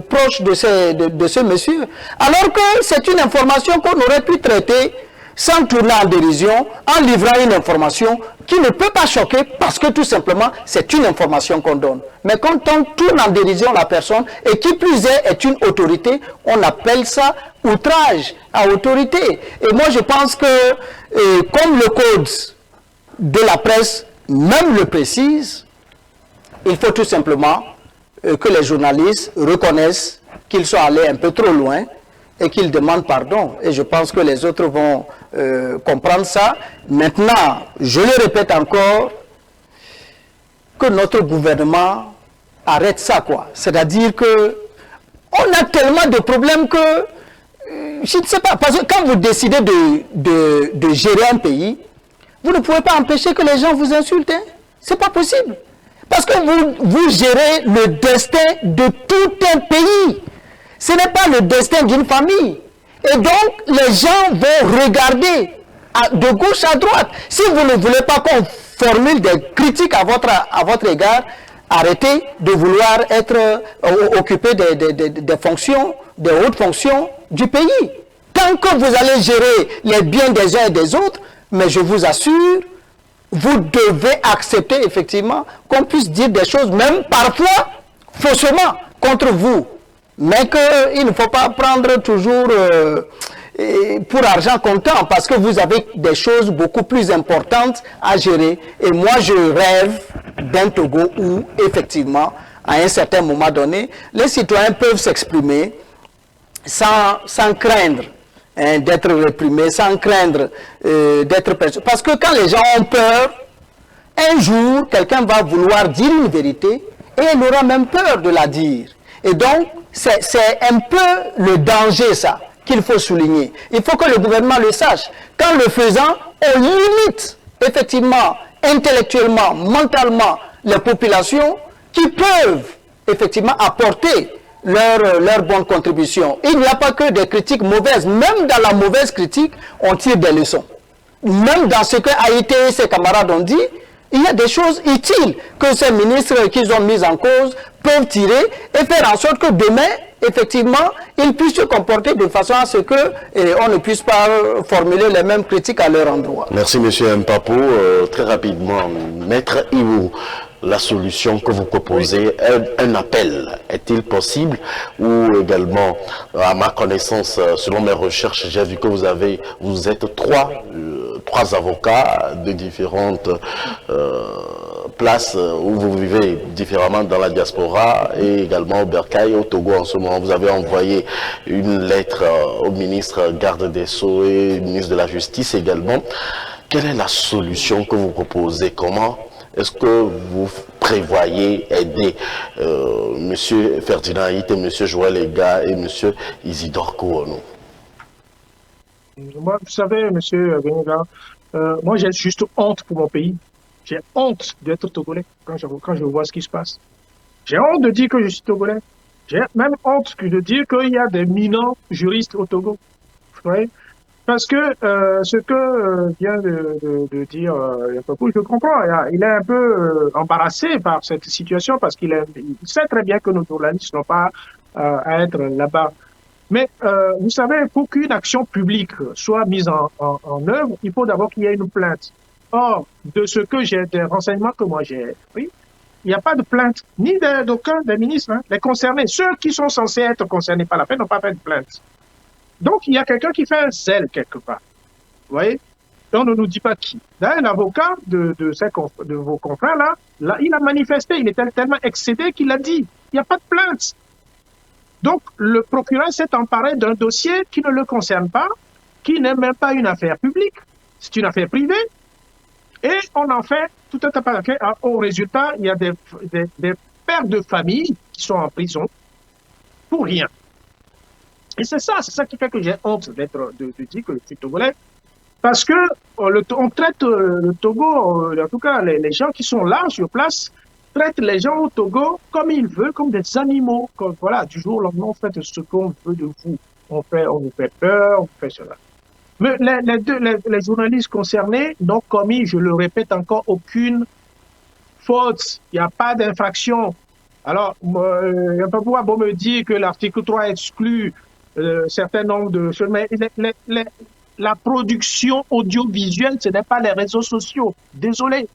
proche de ce monsieur. Alors que c'est une information qu'on aurait pu traiter sans tourner en dérision, en livrant une information qui ne peut pas choquer parce que tout simplement c'est une information qu'on donne. Mais quand on tourne en dérision la personne et qui plus est une autorité, on appelle ça outrage à autorité. Et moi je pense que comme le code de la presse même le précise, il faut tout simplement que les journalistes reconnaissent qu'ils sont allés un peu trop loin et qu'ils demandent pardon. Et je pense que les autres vont comprendre ça. Maintenant, je le répète encore, que notre gouvernement arrête ça, quoi. C'est-à-dire que on a tellement de problèmes que, je ne sais pas, parce que quand vous décidez de gérer un pays, vous ne pouvez pas empêcher que les gens vous insultent. Hein. C'est pas possible. Parce que vous gérez le destin de tout un pays. Ce n'est pas le destin d'une famille. Et donc, les gens vont regarder de gauche à droite. Si vous ne voulez pas qu'on formule des critiques à votre égard, arrêtez de vouloir occuper des fonctions, des hautes fonctions du pays. Tant que vous allez gérer les biens des uns et des autres, mais je vous assure, vous devez accepter effectivement qu'on puisse dire des choses, même parfois faussement, contre vous. Mais qu'il ne faut pas prendre toujours pour argent comptant, parce que vous avez des choses beaucoup plus importantes à gérer. Et moi, je rêve d'un Togo où, effectivement, à un certain moment donné, les citoyens peuvent s'exprimer sans craindre d'être réprimés, sans craindre d'être perçus. Parce que quand les gens ont peur, un jour, quelqu'un va vouloir dire une vérité et il aura même peur de la dire. Et donc, c'est un peu le danger, ça, qu'il faut souligner. Il faut que le gouvernement le sache. Qu'en le faisant, on limite, effectivement, intellectuellement, mentalement, les populations qui peuvent, effectivement, apporter leur bonne contribution. Il n'y a pas que des critiques mauvaises. Même dans la mauvaise critique, on tire des leçons. Même dans ce que Haïti et ses camarades ont dit, il y a des choses utiles que ces ministres qu'ils ont mis en cause peuvent tirer et faire en sorte que demain, effectivement, ils puissent se comporter de façon à ce qu'on ne puisse pas formuler les mêmes critiques à leur endroit. Merci, M. Mpapo. Très rapidement, Maître Iwou, la solution que vous proposez, un appel, est-il possible? Ou également, à ma connaissance, selon mes recherches, j'ai vu que vous êtes trois avocats de différentes places où vous vivez différemment dans la diaspora et également au Bercail, au Togo en ce moment. Vous avez envoyé une lettre au ministre garde des Sceaux et au ministre de la Justice également. Quelle est la solution que vous proposez? Comment est-ce que vous prévoyez aider M. Ferdinand Haït et M. Joël Ega et M. Isidore Kouono? Moi, vous savez, M. Benega, moi j'ai juste honte pour mon pays. J'ai honte d'être togolais quand je vois ce qui se passe. J'ai honte de dire que je suis togolais. J'ai même honte de dire qu'il y a des minants juristes au Togo. Vous voyez? Parce que ce que vient de dire Yapakou, je comprends. Il est un peu embarrassé par cette situation parce qu'il sait très bien que nos journalistes n'ont pas à être là-bas. Mais vous savez, pour qu'une action publique soit mise en œuvre, il faut d'abord qu'il y ait une plainte. Or, de ce que j'ai, des renseignements que moi j'ai pris, il n'y a pas de plainte, ni d'aucun des ministres, hein, les concernés. Ceux qui sont censés être concernés par la peine n'ont pas fait de plainte. Donc, il y a quelqu'un qui fait un zèle quelque part. Vous voyez? Et on ne nous dit pas qui. Là, un avocat de vos confrères, là, il a manifesté, il était tellement excédé qu'il a dit, il n'y a pas de plainte. Donc, le procureur s'est emparé d'un dossier qui ne le concerne pas, qui n'est même pas une affaire publique, c'est une affaire privée, et on en fait tout un tas de... Au résultat, il y a des pères de famille qui sont en prison pour rien. Et c'est ça qui fait que j'ai honte de dire que je suis togolais, parce que on traite le Togo, en tout cas les gens qui sont là sur place, traitent les gens au Togo comme ils veulent, comme des animaux. Comme, voilà, du jour au lendemain, on fait ce qu'on veut de vous. On vous fait peur, on fait cela. Mais les journalistes concernés n'ont commis, je le répète encore, aucune faute. Il n'y a pas d'infraction. Alors, il n'y a pas pouvoir me dire que l'article 3 exclut certain nombre de choses, mais la production audiovisuelle, ce n'est pas les réseaux sociaux. Désolé.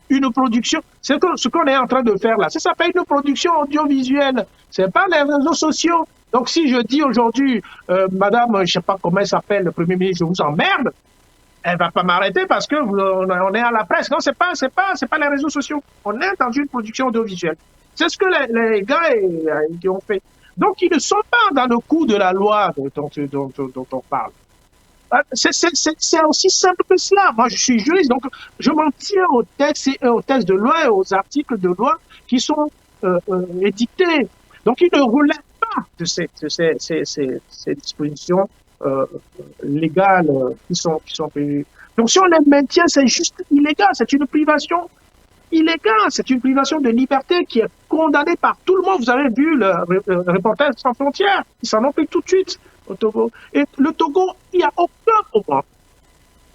Une production, c'est ce qu'on est en train de faire là. Ça s'appelle une production audiovisuelle. Ce n'est pas les réseaux sociaux. Donc, si je dis aujourd'hui, madame, je ne sais pas comment elle s'appelle, le Premier ministre, je vous emmerde, elle ne va pas m'arrêter parce que on est à la presse. Non, c'est pas les réseaux sociaux. On est dans une production audiovisuelle. C'est ce que les gars qui ont fait. Donc, ils ne sont pas dans le coup de la loi dont on parle. C'est aussi simple que cela. Moi, je suis juriste, donc je m'en tiens aux textes de loi et aux articles de loi qui sont édictés. Donc, ils ne relèvent pas de ces dispositions légales qui sont prévues. Donc, si on les maintient, c'est juste illégal. C'est une privation illégale. C'est une privation de liberté qui est condamnée par tout le monde. Vous avez vu le Reporters sans frontières. Ils s'en ont pris tout de suite au Togo. Et le Togo, il n'y a aucun moment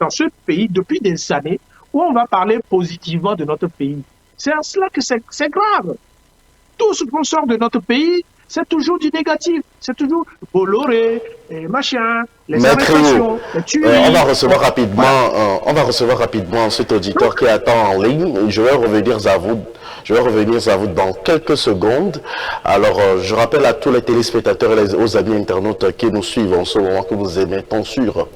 dans ce pays depuis des années où on va parler positivement de notre pays. C'est en cela que c'est grave. Tout ce qu'on sort de notre pays, c'est toujours du négatif. C'est toujours Bolloré, et machin, les arrestations, les tueries. On va recevoir rapidement cet auditeur qui attend en ligne. Je vais revenir à vous dans quelques secondes. Alors, je rappelle à tous les téléspectateurs et aux amis internautes qui nous suivent en ce moment que vous émettons sur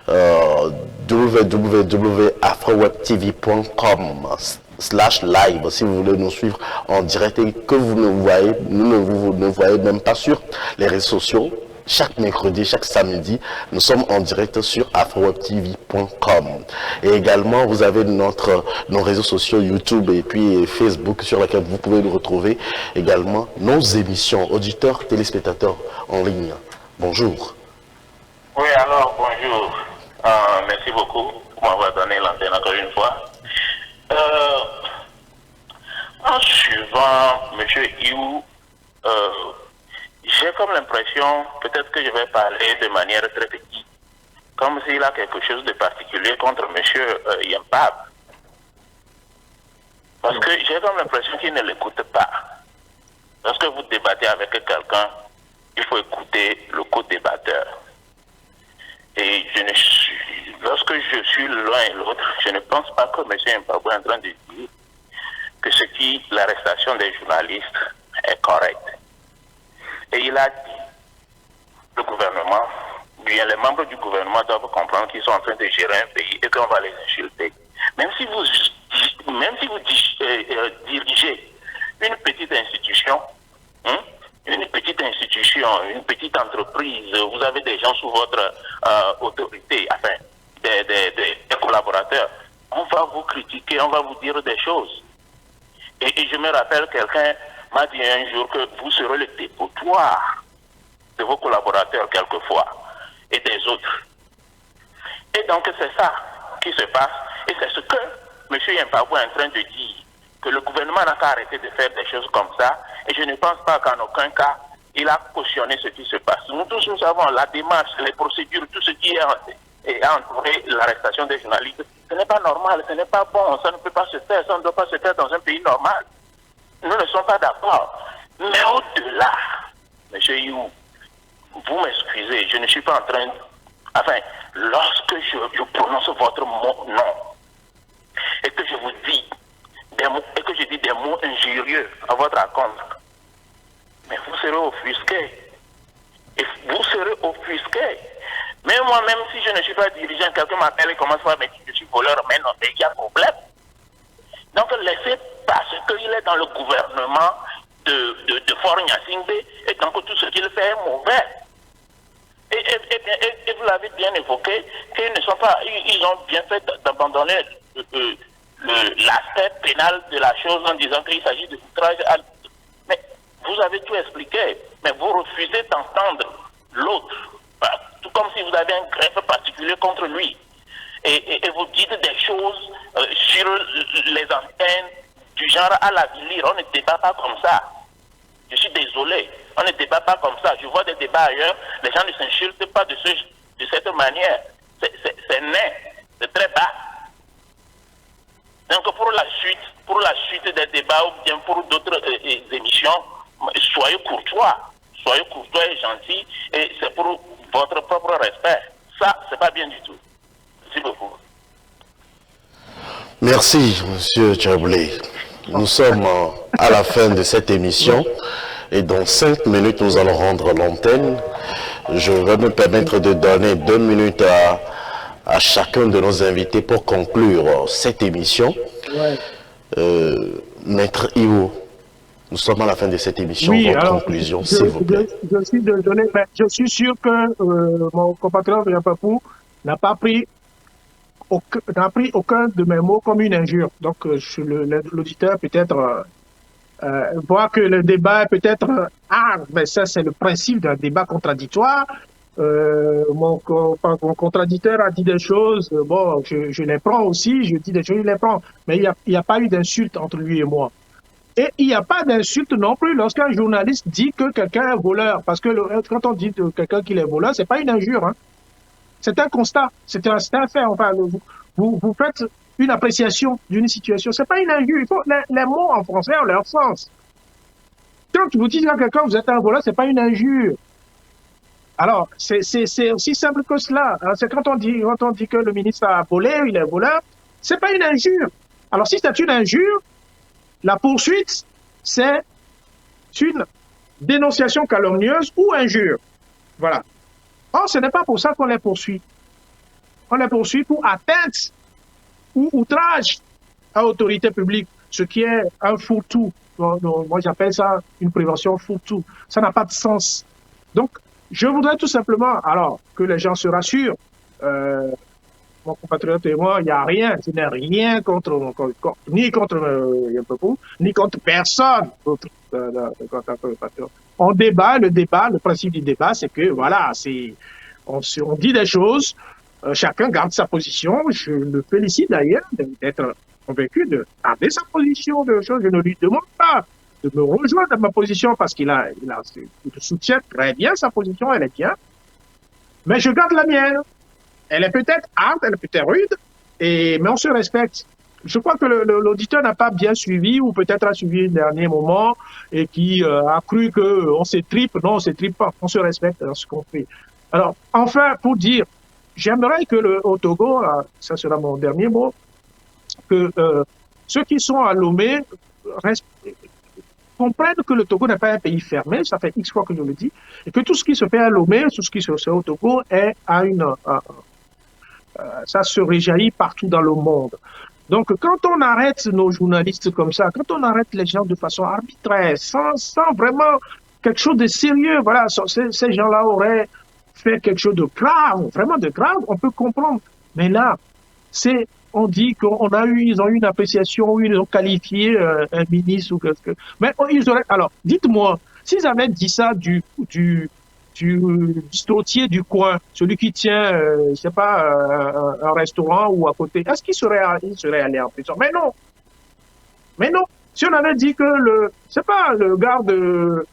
www.afrowebtv.com/live si vous voulez nous suivre en direct et que vous ne voyez même pas sur les réseaux sociaux. Chaque mercredi, chaque samedi, nous sommes en direct sur afrowebtv.com. Et également, vous avez nos réseaux sociaux YouTube et puis Facebook sur lesquels vous pouvez nous retrouver. Également, nos émissions, auditeurs, téléspectateurs en ligne. Bonjour. Oui, alors, bonjour. Merci beaucoup pour m'avoir donné l'antenne encore une fois. En suivant M. Iou, j'ai comme l'impression, peut-être que je vais parler de manière très petite, comme s'il a quelque chose de particulier contre M. Yampab. Parce que j'ai comme l'impression qu'il ne l'écoute pas. Lorsque vous débattez avec quelqu'un, il faut écouter le co-débatteur. Et lorsque je suis l'un et l'autre, je ne pense pas que M. Yampab est en train de dire que l'arrestation des journalistes est correcte. Et il a dit, le gouvernement, bien les membres du gouvernement doivent comprendre qu'ils sont en train de gérer un pays et qu'on va les insulter. Même si vous dirigez une petite institution, une petite entreprise, vous avez des gens sous votre autorité, enfin, des collaborateurs, on va vous critiquer, on va vous dire des choses. Et je me rappelle, quelqu'un m'a dit un jour que vous serez le dépotoir de vos collaborateurs quelquefois et des autres. Et donc c'est ça qui se passe et c'est ce que M. Yampabou est en train de dire, que le gouvernement n'a qu'à arrêter de faire des choses comme ça et je ne pense pas qu'en aucun cas il a cautionné ce qui se passe. Nous tous nous savons la démarche, les procédures, tout ce qui est entouré l'arrestation des journalistes. Ce n'est pas normal, ce n'est pas bon, ça ne peut pas se faire, ça ne doit pas se faire dans un pays normal. Nous ne sommes pas d'accord. Mais au-delà, M. You, vous m'excusez, je ne suis pas en train... Enfin, lorsque je prononce votre nom et que je vous dis des mots, et que je dis des mots injurieux à votre encontre, mais vous serez offusqué. Et vous serez offusqué. Mais moi-même, si je ne suis pas dirigeant, quelqu'un m'appelle et commence à me dire que je suis voleur, mais non, mais il y a problème. Donc laissez, parce qu'il est dans le gouvernement de Faure Gnassingbé, et donc tout ce qu'il fait est mauvais. Et vous l'avez bien évoqué, qu'ils ne sont pas, ils ont bien fait d'abandonner l'aspect pénal de la chose en disant qu'il s'agit de outrage. Mais vous avez tout expliqué, mais vous refusez d'entendre l'autre, tout comme si vous avez un greffe particulier contre lui. Et vous dites des choses sur les antennes du genre à la Villir. On ne débat pas comme ça. Je suis désolé. On ne débat pas comme ça. Je vois des débats ailleurs. Les gens ne s'insultent pas de cette manière. C'est net. C'est très bas. Donc pour la suite des débats ou bien pour d'autres émissions, soyez courtois. Soyez courtois et gentils. Et c'est pour votre propre respect. Ça, c'est pas bien du tout. Merci beaucoup. Merci, Monsieur Tchablé. Nous sommes à la fin de cette émission et dans 5 minutes, nous allons rendre l'antenne. Je vais me permettre de donner 2 minutes à chacun de nos invités pour conclure cette émission. Maître Iwo, nous sommes à la fin de cette émission. Oui, votre alors, conclusion, s'il vous plaît. Je suis sûr que mon compatriote Jean Papou n'a pris aucun de mes mots comme une injure. Donc, l'auditeur peut-être voit que le débat est peut-être mais ça c'est le principe d'un débat contradictoire. Mon contradicteur a dit des choses, bon, je les prends aussi, je dis des choses, je les prends. Mais il n'y a pas eu d'insulte entre lui et moi. Et il n'y a pas d'insulte non plus lorsqu'un journaliste dit que quelqu'un est voleur. Parce que quand on dit de quelqu'un qu'il est voleur, c'est pas une injure. Hein. C'est un constat, c'est un fait. Enfin, vous faites une appréciation d'une situation. C'est pas une injure. Il faut, les mots en français ont leur sens. Quand vous dites à quelqu'un vous êtes un voleur, c'est pas une injure. Alors, c'est aussi simple que cela. C'est quand on dit que le ministre a volé, il est voleur, c'est pas une injure. Alors, si c'est une injure, la poursuite, c'est une dénonciation calomnieuse ou injure. Voilà. Or, ce n'est pas pour ça qu'on les poursuit. On les poursuit pour atteinte ou outrage à l'autorité publique, ce qui est un fourre-tout. Moi, j'appelle ça une prévention fourre-tout. Ça n'a pas de sens. Donc, je voudrais tout simplement, alors, que les gens se rassurent. Mon compatriote et moi, il n'y a rien. Je n'ai rien ni contre Yopepou, ni contre personne. On débat, le principe du débat, c'est que, voilà, on dit des choses, chacun garde sa position. Je le félicite d'ailleurs d'être convaincu de garder sa position de choses. Je ne lui demande pas de me rejoindre dans ma position parce qu'il soutient très bien sa position, elle est bien. Mais je garde la mienne. Elle est peut-être hard, elle est peut-être rude, mais on se respecte. Je crois que l'auditeur n'a pas bien suivi ou peut-être a suivi le dernier moment et qui a cru qu'on s'étripe. Non, on ne s'étripe pas. On se respecte dans ce qu'on fait. Alors, enfin, pour dire, j'aimerais que au Togo, ça sera mon dernier mot, que ceux qui sont à Lomé comprennent que le Togo n'est pas un pays fermé, ça fait X fois que je le dis, et que tout ce qui se fait à Lomé, tout ce qui se fait au Togo est ça se réjaillit partout dans le monde. Donc, quand on arrête nos journalistes comme ça, quand on arrête les gens de façon arbitraire, sans vraiment quelque chose de sérieux, voilà, ces gens-là auraient fait quelque chose de grave, vraiment de grave, on peut comprendre. Mais là, on dit ils ont eu une appréciation, ils ont qualifié un ministre ou quelque chose. Mais alors, dites-moi, s'ils avaient dit ça du bistrottier du coin, celui qui tient, je sais pas, un restaurant ou à côté, est-ce qu'il serait allé en prison? Mais non. Mais non. Si on avait dit que le gars de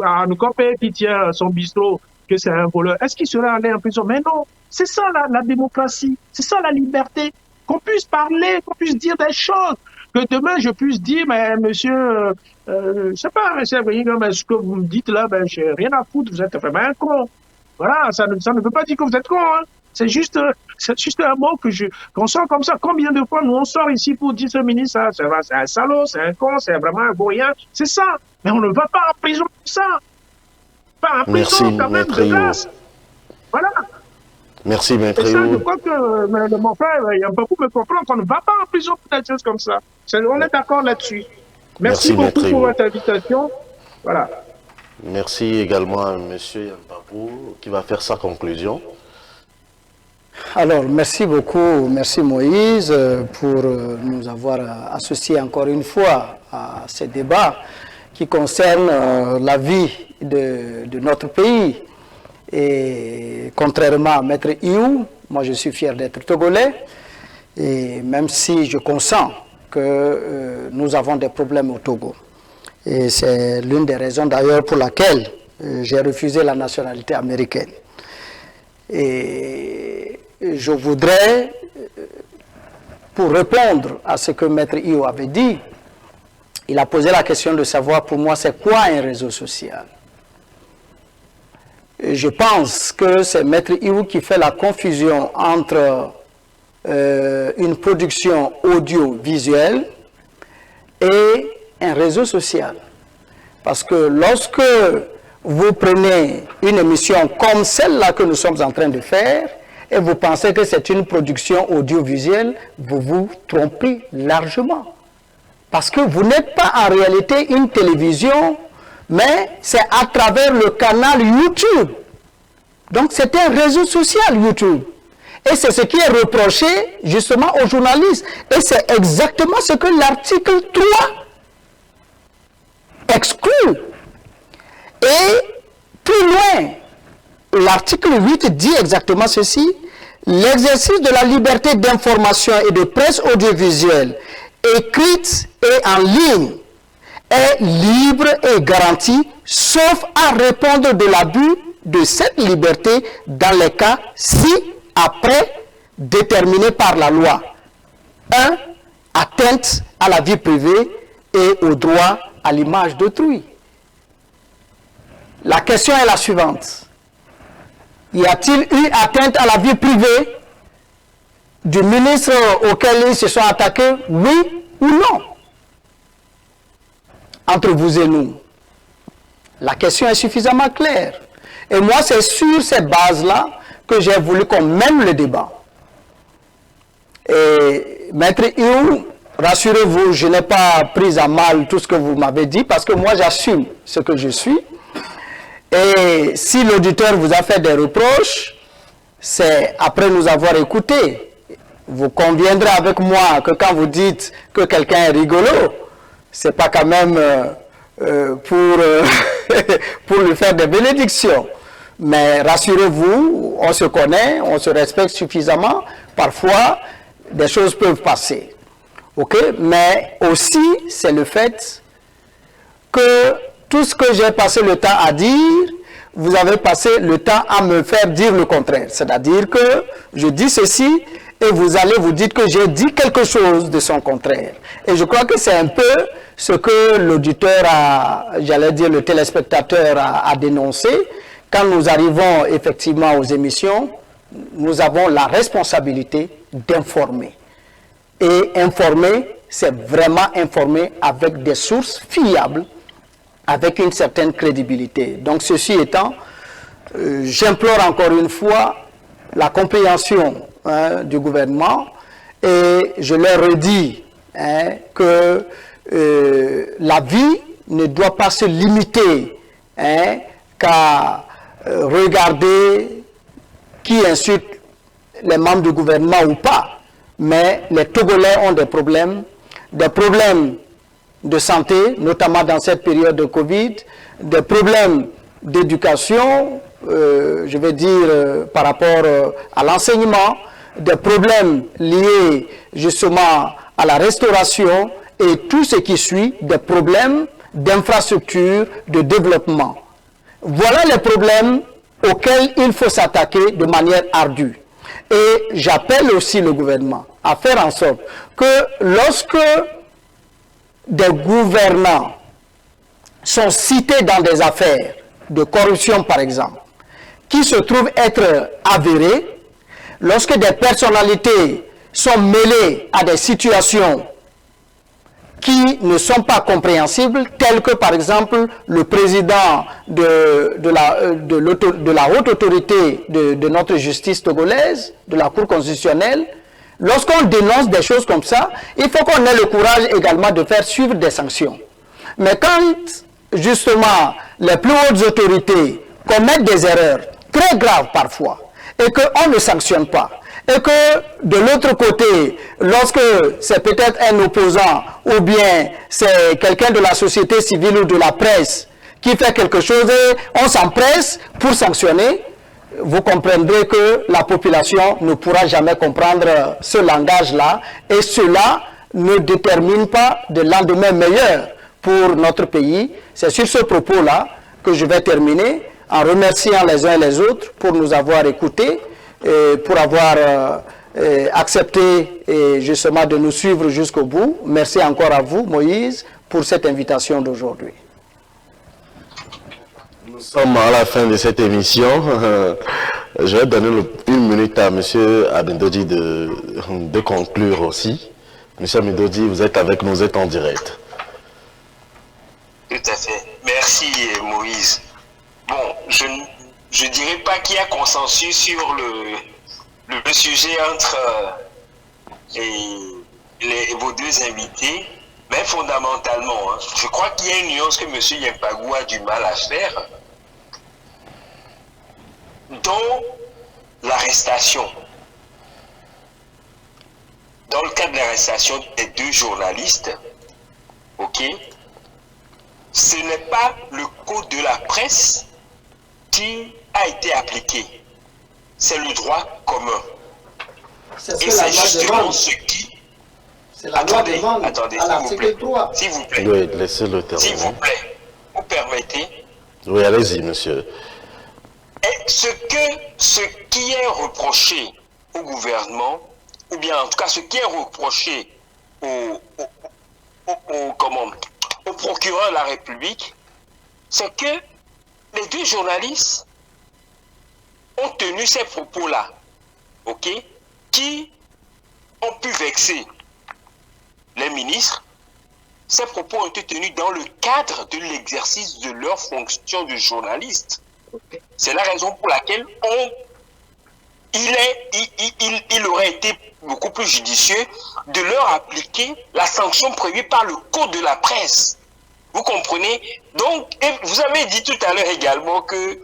Hanoukope qui tient son bistrot, que c'est un voleur, est-ce qu'il serait allé en prison? Mais non. C'est ça la démocratie. C'est ça la liberté. Qu'on puisse parler, qu'on puisse dire des choses. Que demain, je puisse dire, mais monsieur, je sais pas, monsieur, mais ce que vous me dites là, ben, j'ai rien à foutre, vous êtes vraiment un con. Voilà, ça ne veut pas dire que vous êtes con, hein. C'est juste un mot qu'on sort comme ça. Combien de fois nous on sort ici pour dire ce ministre, c'est un salaud, c'est un con, c'est vraiment un vaurien. C'est ça. Mais on ne va pas en prison pour ça. pas en Merci, prison quand même Maître de Io. grâce. Voilà. Merci, Maître Et ça, je Io. crois que mon frère, il y a beaucoup me comprendre qu'on ne va pas en prison pour des choses comme ça. On est d'accord là-dessus. Merci beaucoup Maître pour Io. votre invitation. Voilà. Merci également à M. Yann Papou qui va faire sa conclusion. Alors, merci beaucoup, merci Moïse pour nous avoir associés encore une fois à ce débat qui concerne la vie de notre pays. Et contrairement à Maître Iou, moi je suis fier d'être togolais, et même si je consens que nous avons des problèmes au Togo. Et c'est l'une des raisons d'ailleurs pour laquelle j'ai refusé la nationalité américaine. Et je voudrais, pour répondre à ce que Maître Io avait dit, il a posé la question de savoir pour moi c'est quoi un réseau social. Et je pense que c'est Maître Io qui fait la confusion entre une production audiovisuelle et un réseau social. Parce que lorsque vous prenez une émission comme celle-là que nous sommes en train de faire, et vous pensez que c'est une production audiovisuelle, vous vous trompez largement. Parce que vous n'êtes pas en réalité une télévision, mais c'est à travers le canal YouTube. Donc c'est un réseau social YouTube. Et c'est ce qui est reproché justement aux journalistes. Et c'est exactement ce que l'article 3 exclut. Et plus loin, l'article 8 dit exactement ceci: l'exercice de la liberté d'information et de presse audiovisuelle, écrite et en ligne, est libre et garanti, sauf à répondre de l'abus de cette liberté dans les cas ci-après déterminés par la loi. 1. Atteinte à la vie privée et au droit à l'image d'autrui. La question est la suivante. Y a-t-il eu atteinte à la vie privée du ministre auquel ils se sont attaqués, oui ou non? Entre vous et nous, la question est suffisamment claire. Et moi, c'est sur cette base-là que j'ai voulu qu'on mène le débat. Et Maître Io, rassurez-vous, je n'ai pas pris à mal tout ce que vous m'avez dit, parce que moi, j'assume ce que je suis. Et si l'auditeur vous a fait des reproches, c'est après nous avoir écoutés. Vous conviendrez avec moi que quand vous dites que quelqu'un est rigolo, c'est pas quand même pour lui faire des bénédictions. Mais rassurez-vous, on se connaît, on se respecte suffisamment. Parfois, des choses peuvent passer. Ok? Mais aussi, c'est le fait que tout ce que j'ai passé le temps à dire, vous avez passé le temps à me faire dire le contraire. C'est-à-dire que je dis ceci et vous allez vous dire que j'ai dit quelque chose de son contraire. Et je crois que c'est un peu ce que l'auditeur j'allais dire le téléspectateur a dénoncé. Quand nous arrivons effectivement aux émissions, nous avons la responsabilité d'informer. Et informer, c'est vraiment informer avec des sources fiables, avec une certaine crédibilité. Donc ceci étant, j'implore encore une fois la compréhension du gouvernement et je leur redis que la vie ne doit pas se limiter qu'à regarder qui insulte les membres du gouvernement ou pas, mais les Togolais ont des problèmes de santé, notamment dans cette période de Covid, des problèmes d'éducation, je vais dire par rapport à l'enseignement, des problèmes liés justement à la restauration et tout ce qui suit, des problèmes d'infrastructure, de développement. Voilà les problèmes auxquels il faut s'attaquer de manière ardue. Et j'appelle aussi le gouvernement à faire en sorte que lorsque des gouvernants sont cités dans des affaires de corruption, par exemple, qui se trouvent être avérées, lorsque des personnalités sont mêlées à des situations qui ne sont pas compréhensibles, tels que par exemple le président de la haute autorité de notre justice togolaise, de la Cour constitutionnelle. Lorsqu'on dénonce des choses comme ça, il faut qu'on ait le courage également de faire suivre des sanctions. Mais quand justement les plus hautes autorités commettent des erreurs très graves parfois, et qu'on ne sanctionne pas, et que de l'autre côté, lorsque c'est peut-être un opposant ou bien c'est quelqu'un de la société civile ou de la presse qui fait quelque chose et on s'empresse pour sanctionner, vous comprendrez que la population ne pourra jamais comprendre ce langage-là et cela ne détermine pas de lendemain meilleur pour notre pays. C'est sur ce propos-là que je vais terminer en remerciant les uns et les autres pour nous avoir écoutés, pour avoir accepté justement de nous suivre jusqu'au bout. Merci encore à vous, Moïse, pour cette invitation d'aujourd'hui. Nous sommes à la fin de cette émission. Je vais donner une minute à M. Abendodi de conclure aussi. M. Abendodi, vous êtes avec nous, vous êtes en direct. Tout à fait. Merci, Moïse. Bon, je ne dirais pas qu'il y a consensus sur le sujet entre vos deux invités, mais fondamentalement, hein, je crois qu'il y a une nuance que M. Yempagou a du mal à faire, dont l'arrestation. Dans le cas de l'arrestation des deux journalistes, ok, ce n'est pas le code de la presse qui a été appliqué, c'est le droit commun. Et c'est justement ce qui... C'est la loi de vente à l'article 3. S'il vous plaît. Oui, laissez-le terminer. S'il vous plaît, vous permettez? Oui, allez-y, monsieur. Et ce qui est reproché au gouvernement, ou bien en tout cas ce qui est reproché au procureur de la République, c'est que les deux journalistes ont tenu ces propos-là, ok, qui ont pu vexer les ministres. Ces propos ont été tenus dans le cadre de l'exercice de leur fonction de journaliste. C'est la raison pour laquelle il aurait été beaucoup plus judicieux de leur appliquer la sanction prévue par le code de la presse. Vous comprenez? Donc, et vous avez dit tout à l'heure également que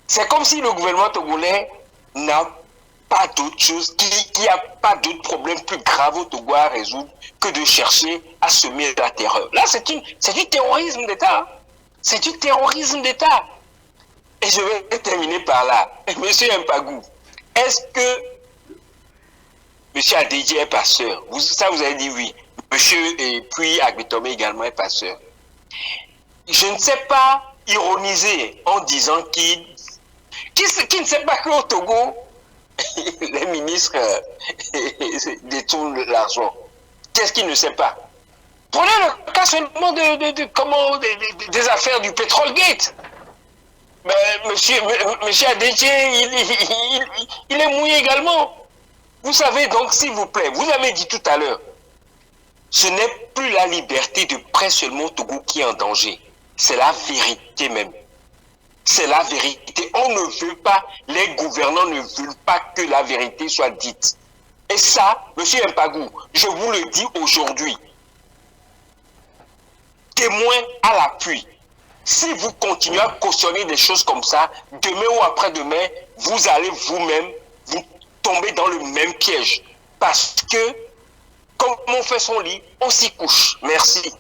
c'est comme si le gouvernement togolais n'a pas d'autre chose, qu'il n'y a pas d'autre problème plus grave au Togo à résoudre que de chercher à semer la terreur. Là, c'est du terrorisme d'État. C'est du terrorisme d'État. Et je vais terminer par là. Monsieur Yempagou, est-ce que Monsieur Adedji est passeur? Ça, vous avez dit oui. Monsieur, et puis Agbetome également est passeur. Je ne sais pas ironiser en disant qui ne sait pas qu'au Togo, les ministres détournent l'argent. Qu'est-ce qu'il ne sait pas? Prenez le cas seulement des affaires du Petrolgate. Monsieur Adedji, il est mouillé également. Vous savez donc, s'il vous plaît, vous avez dit tout à l'heure, ce n'est plus la liberté de presse seulement au Togo qui est en danger. C'est la vérité même. C'est la vérité. On ne veut pas, les gouvernants ne veulent pas que la vérité soit dite. Et ça, monsieur Yempagou, je vous le dis aujourd'hui, témoin à l'appui, si vous continuez à cautionner des choses comme ça, demain ou après-demain, vous allez vous-même vous tomber dans le même piège. Parce que, comme on fait son lit, on s'y couche. Merci.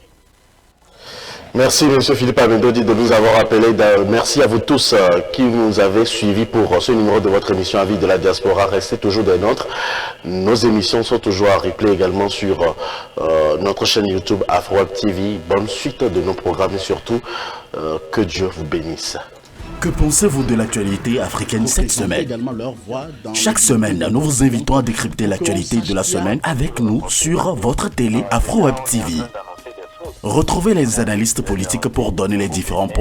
Merci, M. Philippe Abendodi, de nous avoir appelé. Merci à vous tous qui nous avez suivis pour ce numéro de votre émission Avis de la Diaspora. Restez toujours des nôtres. Nos émissions sont toujours à replay également sur notre chaîne YouTube AfroWeb TV. Bonne suite de nos programmes et surtout, que Dieu vous bénisse. Que pensez-vous de l'actualité africaine cette semaine? Chaque semaine, nous vous invitons à décrypter l'actualité de la semaine avec nous sur votre télé AfroWeb TV. Retrouvez les analystes politiques pour donner les différents points